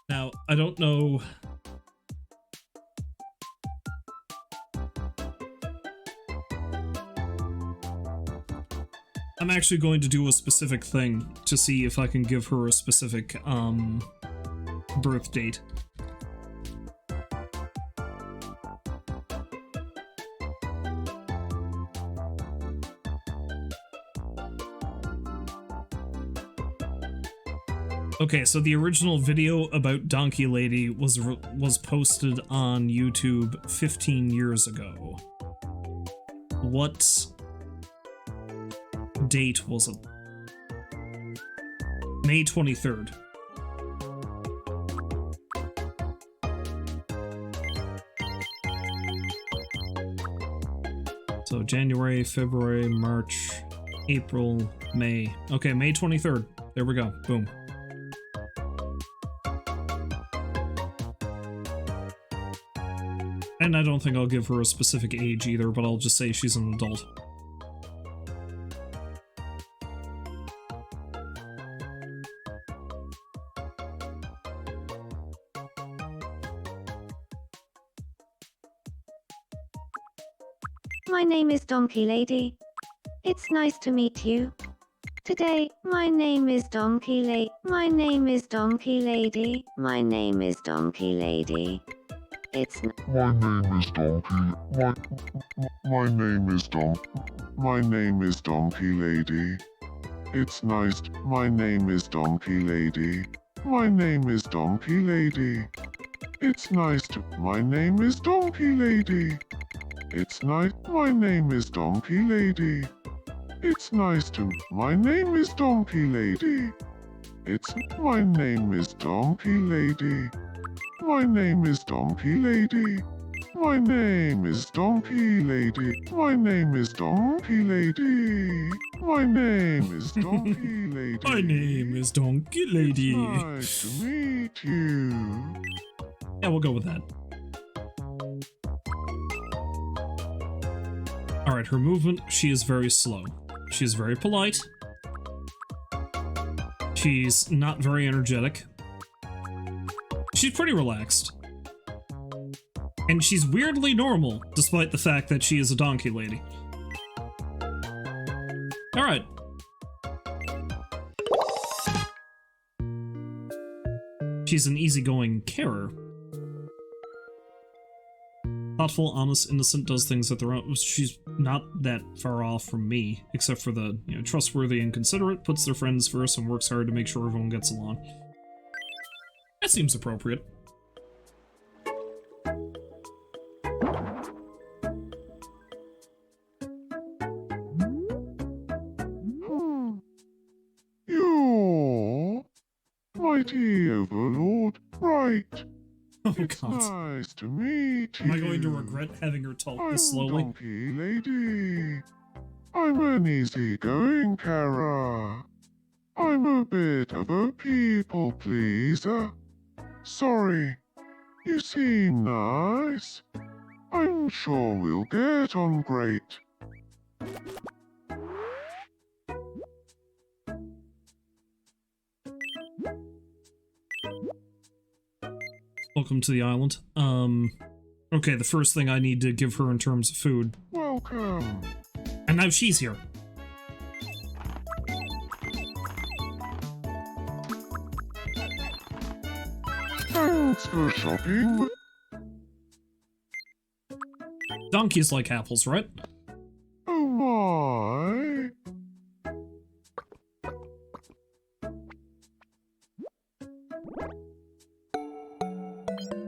Now, I don't know... I'm actually going to do a specific thing to see if I can give her a specific, birth date. Okay, so the original video about Donkey Lady was posted on YouTube 15 years ago. What date was it? May 23rd. So January, February, March, April, May. Okay, May 23rd. There we go. Boom. And I don't think I'll give her a specific age either, but I'll just say she's an adult. My name is Donkey Lady. It's nice to meet you. Today, my name is Donkey Lady. My name is Donkey Lady. My name is Donkey Lady. It's My name is Donkey. My name is My name is Donkey Lady. It's nice. My name is Donkey Lady. My name is Donkey Lady. It's nice to. My name is Donkey Lady. It's nice. My name is Donkey Lady. It's nice to. My name is Donkey Lady. It's. My name is Donkey Lady. My name is Donkey Lady. My name is Donkey Lady. My name is Donkey Lady. My name is Donkey Lady. My name is Donkey Lady. It's nice to meet you. Yeah, we'll go with that. Alright, her movement, she is very slow. She's very polite. She's not very energetic. She's pretty relaxed. And she's weirdly normal, despite the fact that she is a donkey lady. Alright. She's an easygoing carer. Thoughtful, honest, innocent, does things at their own. She's not that far off from me, except for the, trustworthy and considerate, puts their friends first, and works hard to make sure everyone gets along. That seems appropriate. You're mighty overlord, right? Oh It's god. nice to meet you. Am I going to regret having her talk I'm this slowly? Donkey Lady. I'm an easygoing carer. I'm a bit of a people pleaser. Sorry, you seem nice. I'm sure we'll get on great. Welcome to the island. Okay, the first thing I need to give her in terms of food. Welcome. And now she's here. Thanks for shopping. Donkeys like apples, right? Oh my.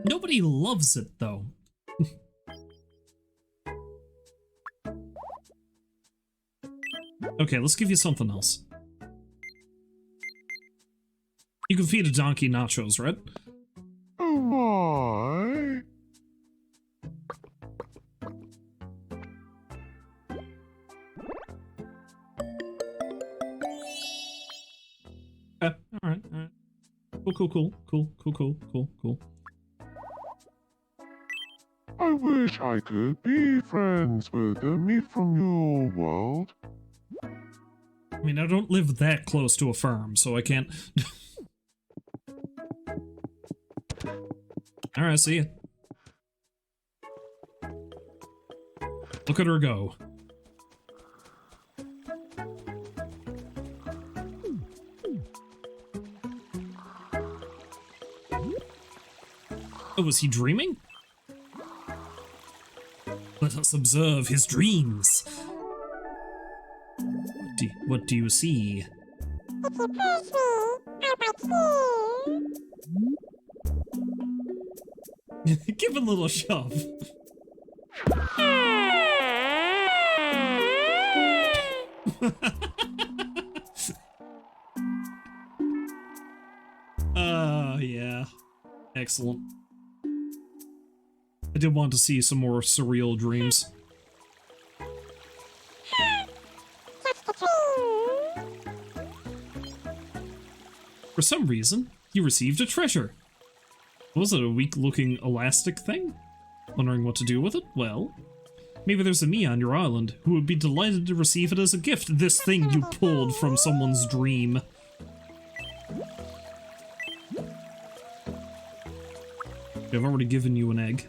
Nobody loves it, though. Okay, let's give you something else. You can feed a donkey nachos, right? Oh my. Okay, alright, alright. Cool. I wish I could be friends with the meat from your world. I mean, I don't live that close to a farm, so I can't... Alright, see ya. Look at her go. Oh, was he dreaming? Let us observe his dreams. What do you see? If you push me, I bite you. Give a little shove. Yeah. Excellent. I did want to see some more surreal dreams. For some reason, you received a treasure. Was it a weak-looking elastic thing? Wondering what to do with it? Well, maybe there's a me on your island who would be delighted to receive it as a gift, this thing you pulled from someone's dream. I've already given you an egg.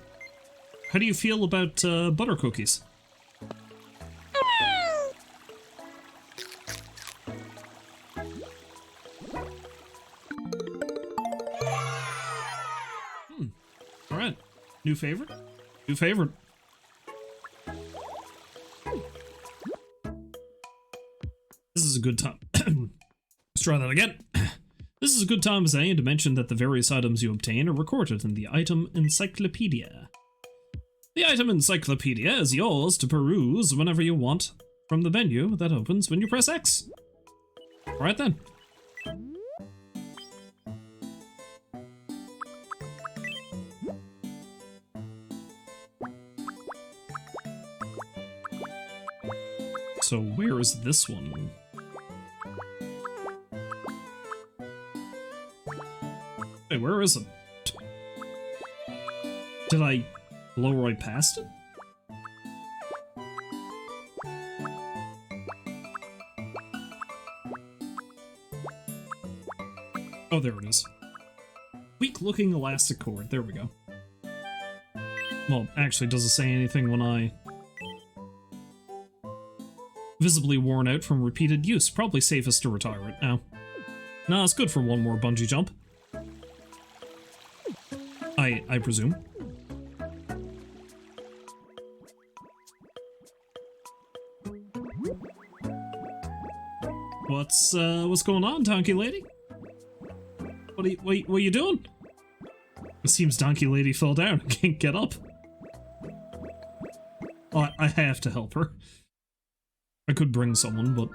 How do you feel about butter cookies? Alright. New favorite? New favorite. This is a good time. Let's try that again. This is a good time as any to mention that the various items you obtain are recorded in the item encyclopedia. The item encyclopedia is yours to peruse whenever you want from the menu that opens when you press X. Alright then. So where is this one? Hey, where is it? Did I blow right past it? Oh, there it is. Weak-looking elastic cord. There we go. Well, actually, does it say anything when I... Visibly worn out from repeated use. Probably safest to retire it now. Nah, it's good for one more bungee jump. I presume. What's going on, Donkey Lady? What are you doing? It seems Donkey Lady fell down and can't get up. Oh, I have to help her. I could bring someone, but...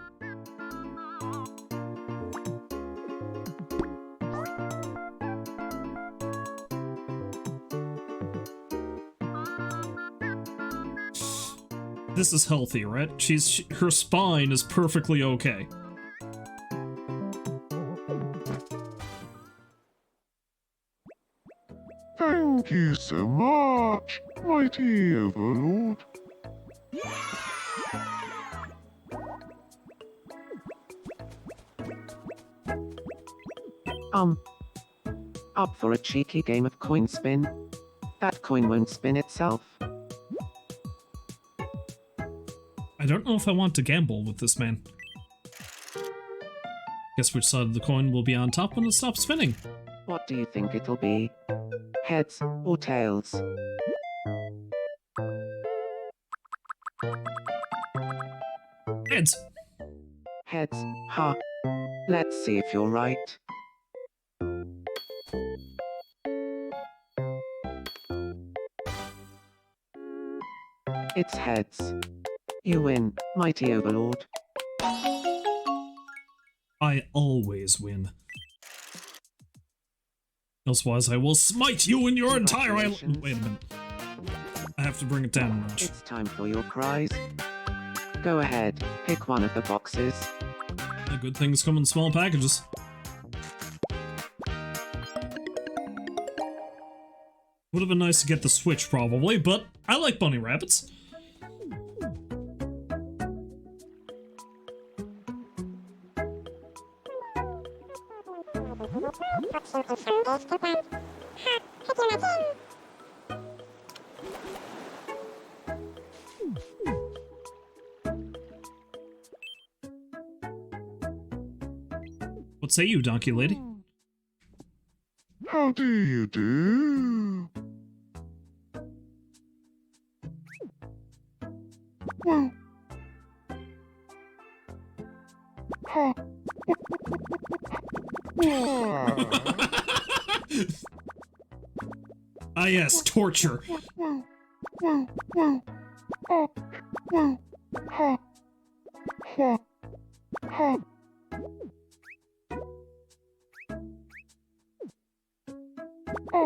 This is healthy, right? Her spine is perfectly okay. Thank you so much, mighty overlord. Up for a cheeky game of coin spin? That coin won't spin itself. I don't know if I want to gamble with this man. Guess which side of the coin will be on top when it stops spinning. What do you think it'll be? Heads or tails? Heads! Heads, huh? Let's see if you're right. It's heads. You win, mighty overlord. I always win. Elsewise, I will smite you and your entire island. Wait a minute. I have to bring it down a notch. It's time for your prize. Go ahead, pick one of the boxes. The good things come in small packages. Would have been nice to get the Switch, probably, but I like bunny rabbits. What say you, donkey lady? How do you do? Well, ha. Ah yes, torture.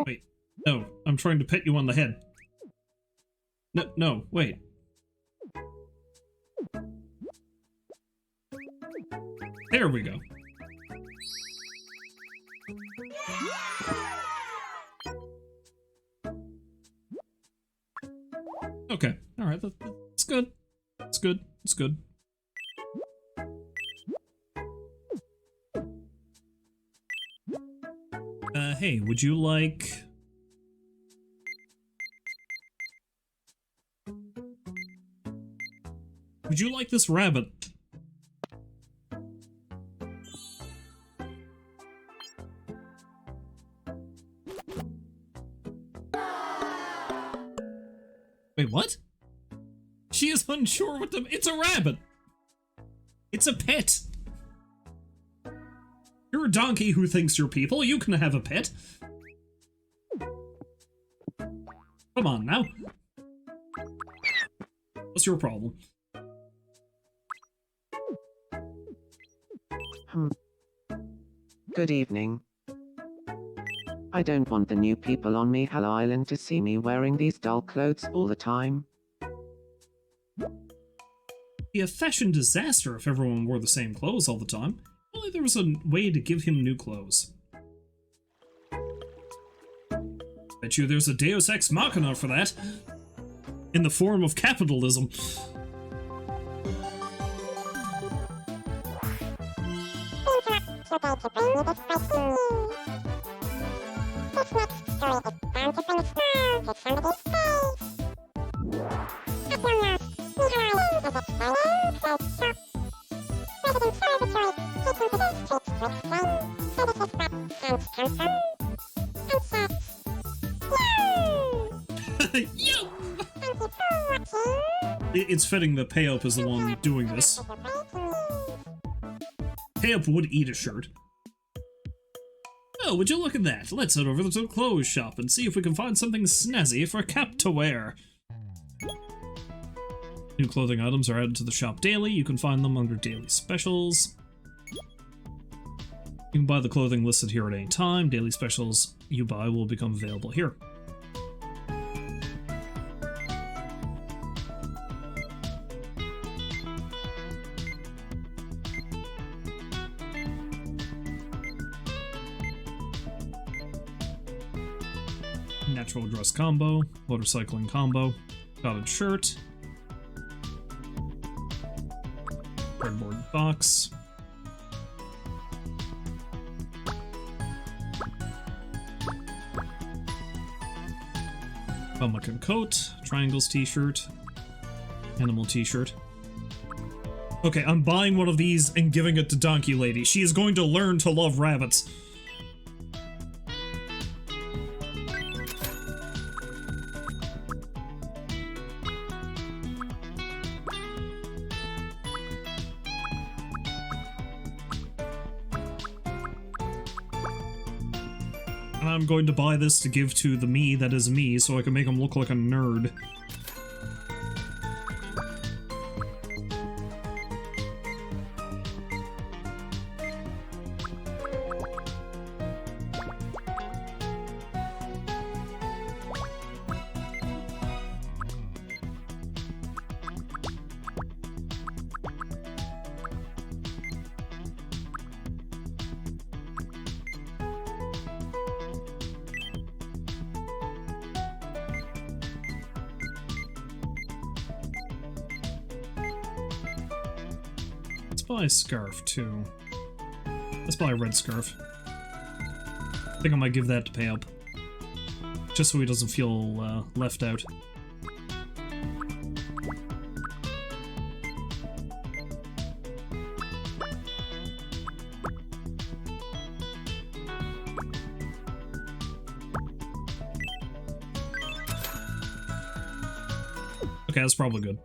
Wait, no, I'm trying to pet you on the head. No, wait. There we go. Okay, alright, that's good. It's good, it's good. Hey, would you like... Would you like this rabbit? Wait, what? She is unsure what the- It's a rabbit! It's a pet! You're a donkey who thinks you're people, you can have a pet. Come on, now. What's your problem? Good evening. I don't want the new people on me Hello Island to see me wearing these dull clothes all the time. Be a fashion disaster if everyone wore the same clothes all the time. Only there was a way to give him new clothes. Bet you there's a Deus Ex Machina for that. In the form of capitalism. Yo! It's fitting that Payup is the one doing this. Payup would eat a shirt. Oh, would you look at that? Let's head over to the clothes shop and see if we can find something snazzy for Cap to wear. New clothing items are added to the shop daily. You can find them under daily specials. You can buy the clothing listed here at any time. Daily specials you buy will become available here. Natural dress combo, motorcycling combo, dotted shirt, cardboard box, pelican coat, triangles t-shirt, animal t-shirt. Okay, I'm buying one of these and giving it to Donkey Lady. She is going to learn to love rabbits. And I'm going to buy this to give to the me that is me so I can make him look like a nerd. Buy a scarf too. Let's buy a red scarf. I think I might give that to Pay Up. Just so he doesn't feel left out. Okay, that's probably good.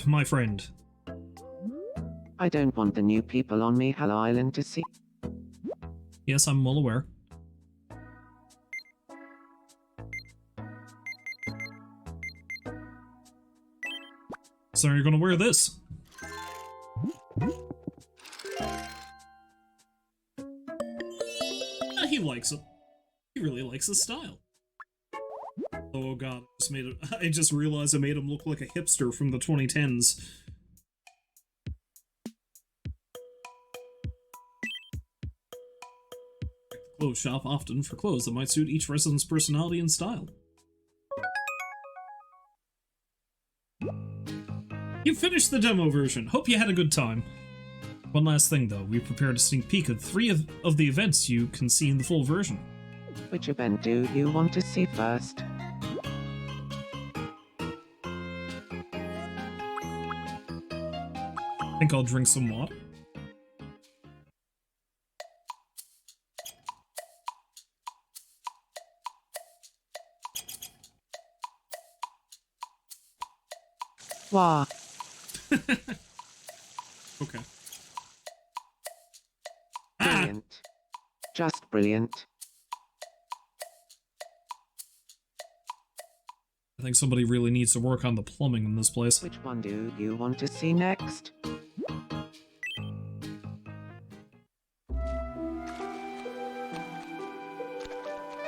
My friend. I don't want the new people on Mihal Island to see. Yes, I'm well aware. So you're gonna wear this? He likes it. He really likes the style. Oh god, I just realized I made him look like a hipster from the 2010s. Clothes shop often for clothes that might suit each resident's personality and style. You finished the demo version. Hope you had a good time. One last thing though, we prepared a sneak peek of 3 of the events you can see in the full version. Which event do you want to see first? I think I'll drink some water. Wow. Okay. Brilliant. Just brilliant. I think somebody really needs to work on the plumbing in this place. Which one do you want to see next?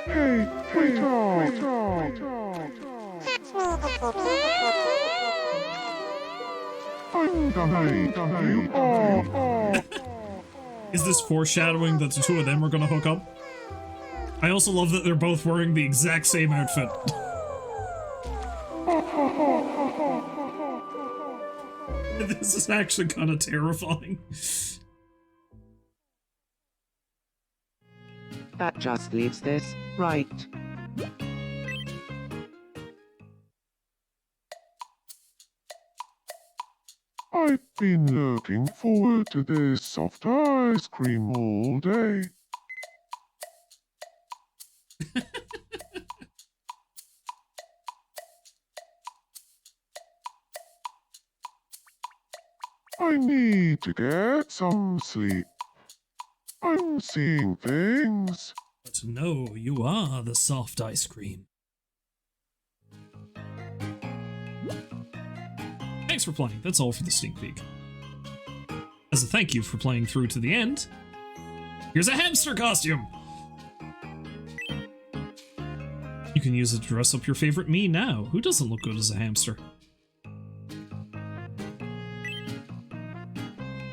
Hey, wait up! I'm gonna Is this foreshadowing that the 2 of them are gonna hook up? I also love that they're both wearing the exact same outfit. This is actually kind of terrifying. That just leaves this, right? I've been looking forward to this soft ice cream all day. I need to get some sleep. I'm seeing things. But no, you are the soft ice cream. Thanks for playing. That's all for the sneak peek. As a thank you for playing through to the end, here's a hamster costume! You can use it to dress up your favorite me now. Who doesn't look good as a hamster?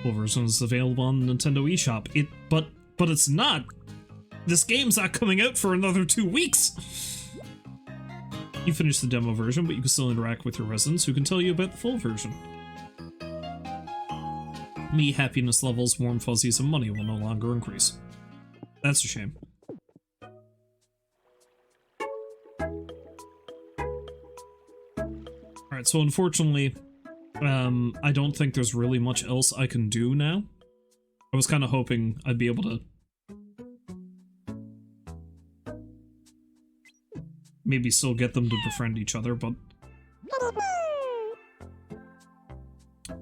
Full version is available on the Nintendo eShop. But it's not This game's not coming out for another 2 weeks! You finished the demo version, but you can still interact with your residents who can tell you about the full version. Me, happiness levels, warm fuzzies, and money will no longer increase. That's a shame. Alright, so unfortunately, I don't think there's really much else I can do now. I was kind of hoping I'd be able to maybe still get them to befriend each other, but...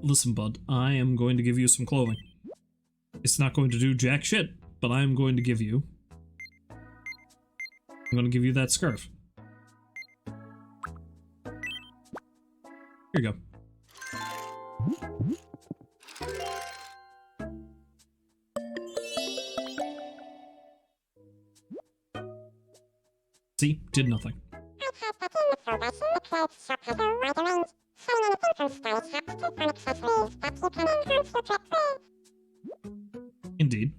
Listen, bud, I am going to give you some clothing. It's not going to do jack shit, but I am going to give you... I'm going to give you that scarf. Here you go. See? Did nothing. Indeed.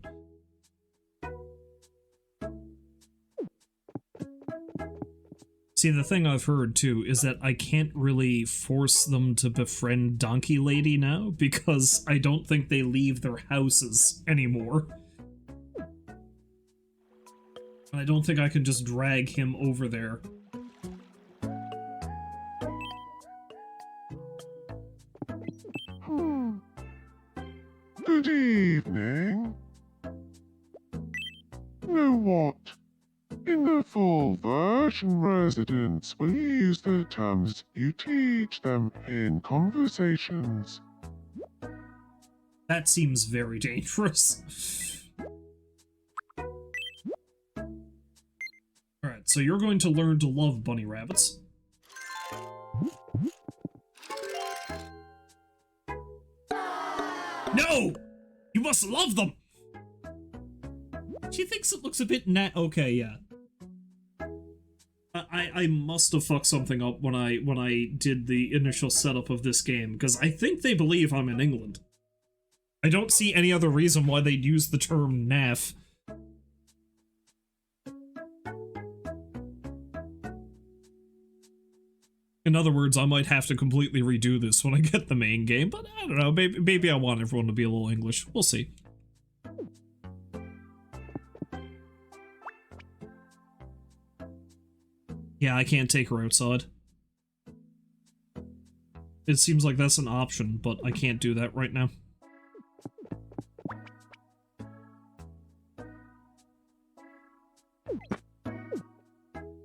See, the thing I've heard, too, is that I can't really force them to befriend Donkey Lady now, because I don't think they leave their houses anymore. I don't think I can just drag him over there. Good evening. Know what? In the full version, residents will use the terms you teach them in conversations. That seems very dangerous. Alright, so you're going to learn to love bunny rabbits. No! You must love them! She thinks it looks a bit okay, yeah. I must have fucked something up when I did the initial setup of this game, because I think they believe I'm in England. I don't see any other reason why they'd use the term naff. In other words, I might have to completely redo this when I get the main game, but I don't know, maybe I want everyone to be a little English. We'll see. Yeah, I can't take her outside. It seems like that's an option, but I can't do that right now.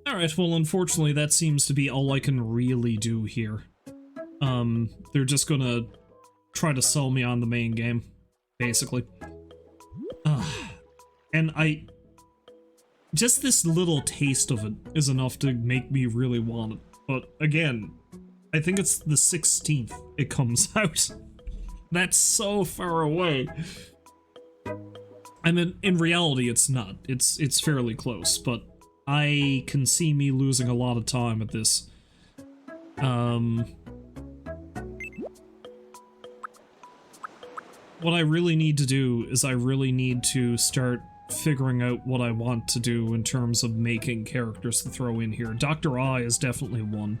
Alright, well, unfortunately, that seems to be all I can really do here. They're just gonna try to sell me on the main game, basically. And just this little taste of it is enough to make me really want it. But again, I think it's the 16th it comes out. That's so far away. I mean, in reality, it's not. It's fairly close, but I can see me losing a lot of time at this. What I really need to do is I really need to start figuring out what I want to do in terms of making characters to throw in here. Dr. Eye is definitely one.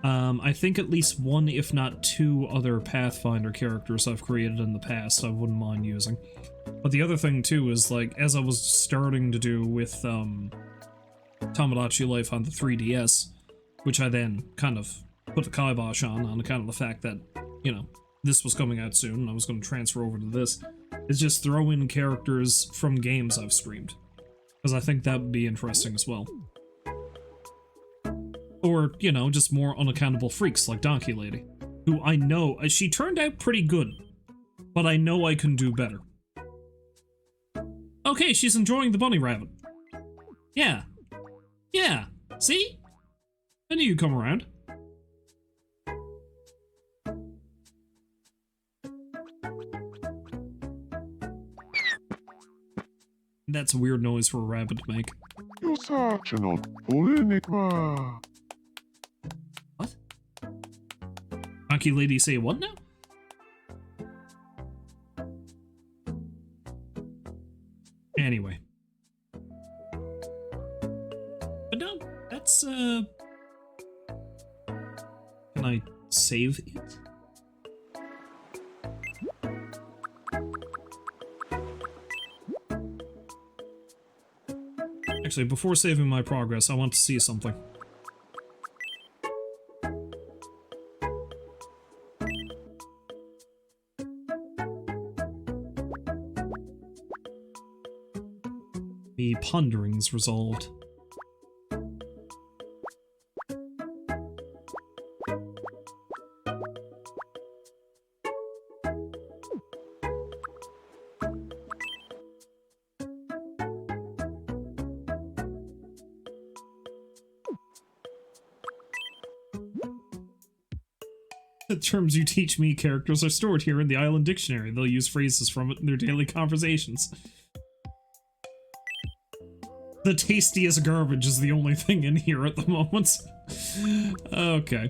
I think at least one, if not two, other Pathfinder characters I've created in the past I wouldn't mind using. But the other thing, too, is, like, as I was starting to do with, Tomodachi Life on the 3DS, which I then kind of put the kibosh on account of the fact that, you know, this was coming out soon and I was going to transfer over to this, is just throw in characters from games I've streamed. Because I think that would be interesting as well. Or, you know, just more unaccountable freaks like Donkey Lady, who I know, she turned out pretty good, but I know I can do better. Okay, she's enjoying the bunny rabbit. Yeah. Yeah, see? I knew you'd come around. That's a weird noise for a rabbit to make. You're such an oddball enigma. What? Donkey Lady say what now? Anyway. let's, can I save it? Actually, before saving my progress, I want to see something. The pondering's resolved. The terms you teach me characters are stored here in the Island Dictionary. They'll use phrases from it in their daily conversations. The tastiest garbage is the only thing in here at the moment. Okay.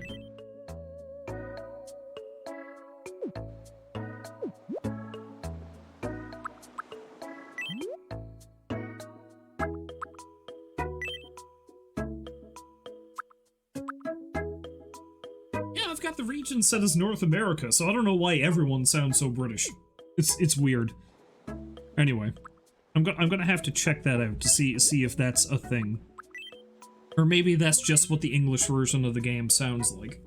Yeah, I've got the region set as North America, so I don't know why everyone sounds so British. It's weird. Anyway. I'm gonna have to check that out to see if that's a thing. Or maybe that's just what the English version of the game sounds like.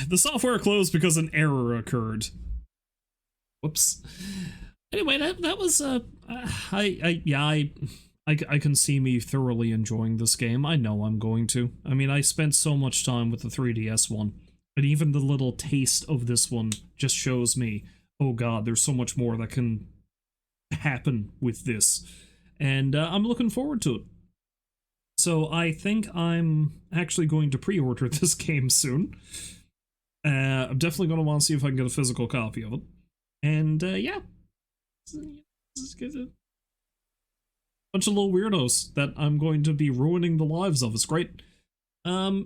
The software closed because an error occurred. Whoops. Anyway, that was I can see me thoroughly enjoying this game. I know I'm going to. I mean, I spent so much time with the 3DS one, and even the little taste of this one just shows me, oh god, there's so much more that can happen with this, and I'm looking forward to it. So I think I'm actually going to pre-order this game soon. I'm definitely going to want to see if I can get a physical copy of it. And, yeah. A bunch of little weirdos that I'm going to be ruining the lives of. It's great. Anyway,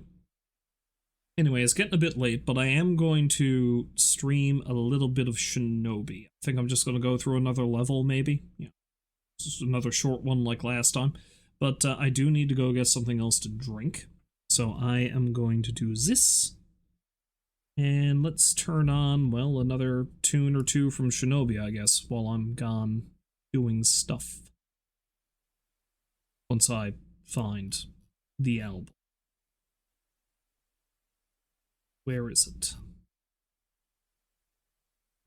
it's getting a bit late, but I am going to stream a little bit of Shinobi. I think I'm just going to go through another level, maybe. Yeah. Just another short one like last time. But I do need to go get something else to drink. So I am going to do this. And let's turn on, well, another tune or two from Shinobi, I guess, while I'm gone doing stuff. Once I find the album. Where is it?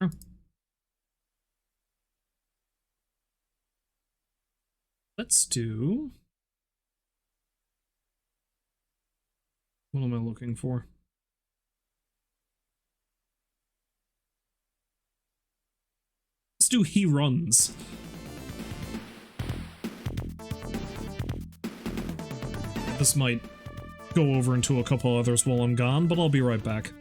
Oh. Let's do... What am I looking for? Let's do He Runs. This might go over into a couple others while I'm gone, but I'll be right back.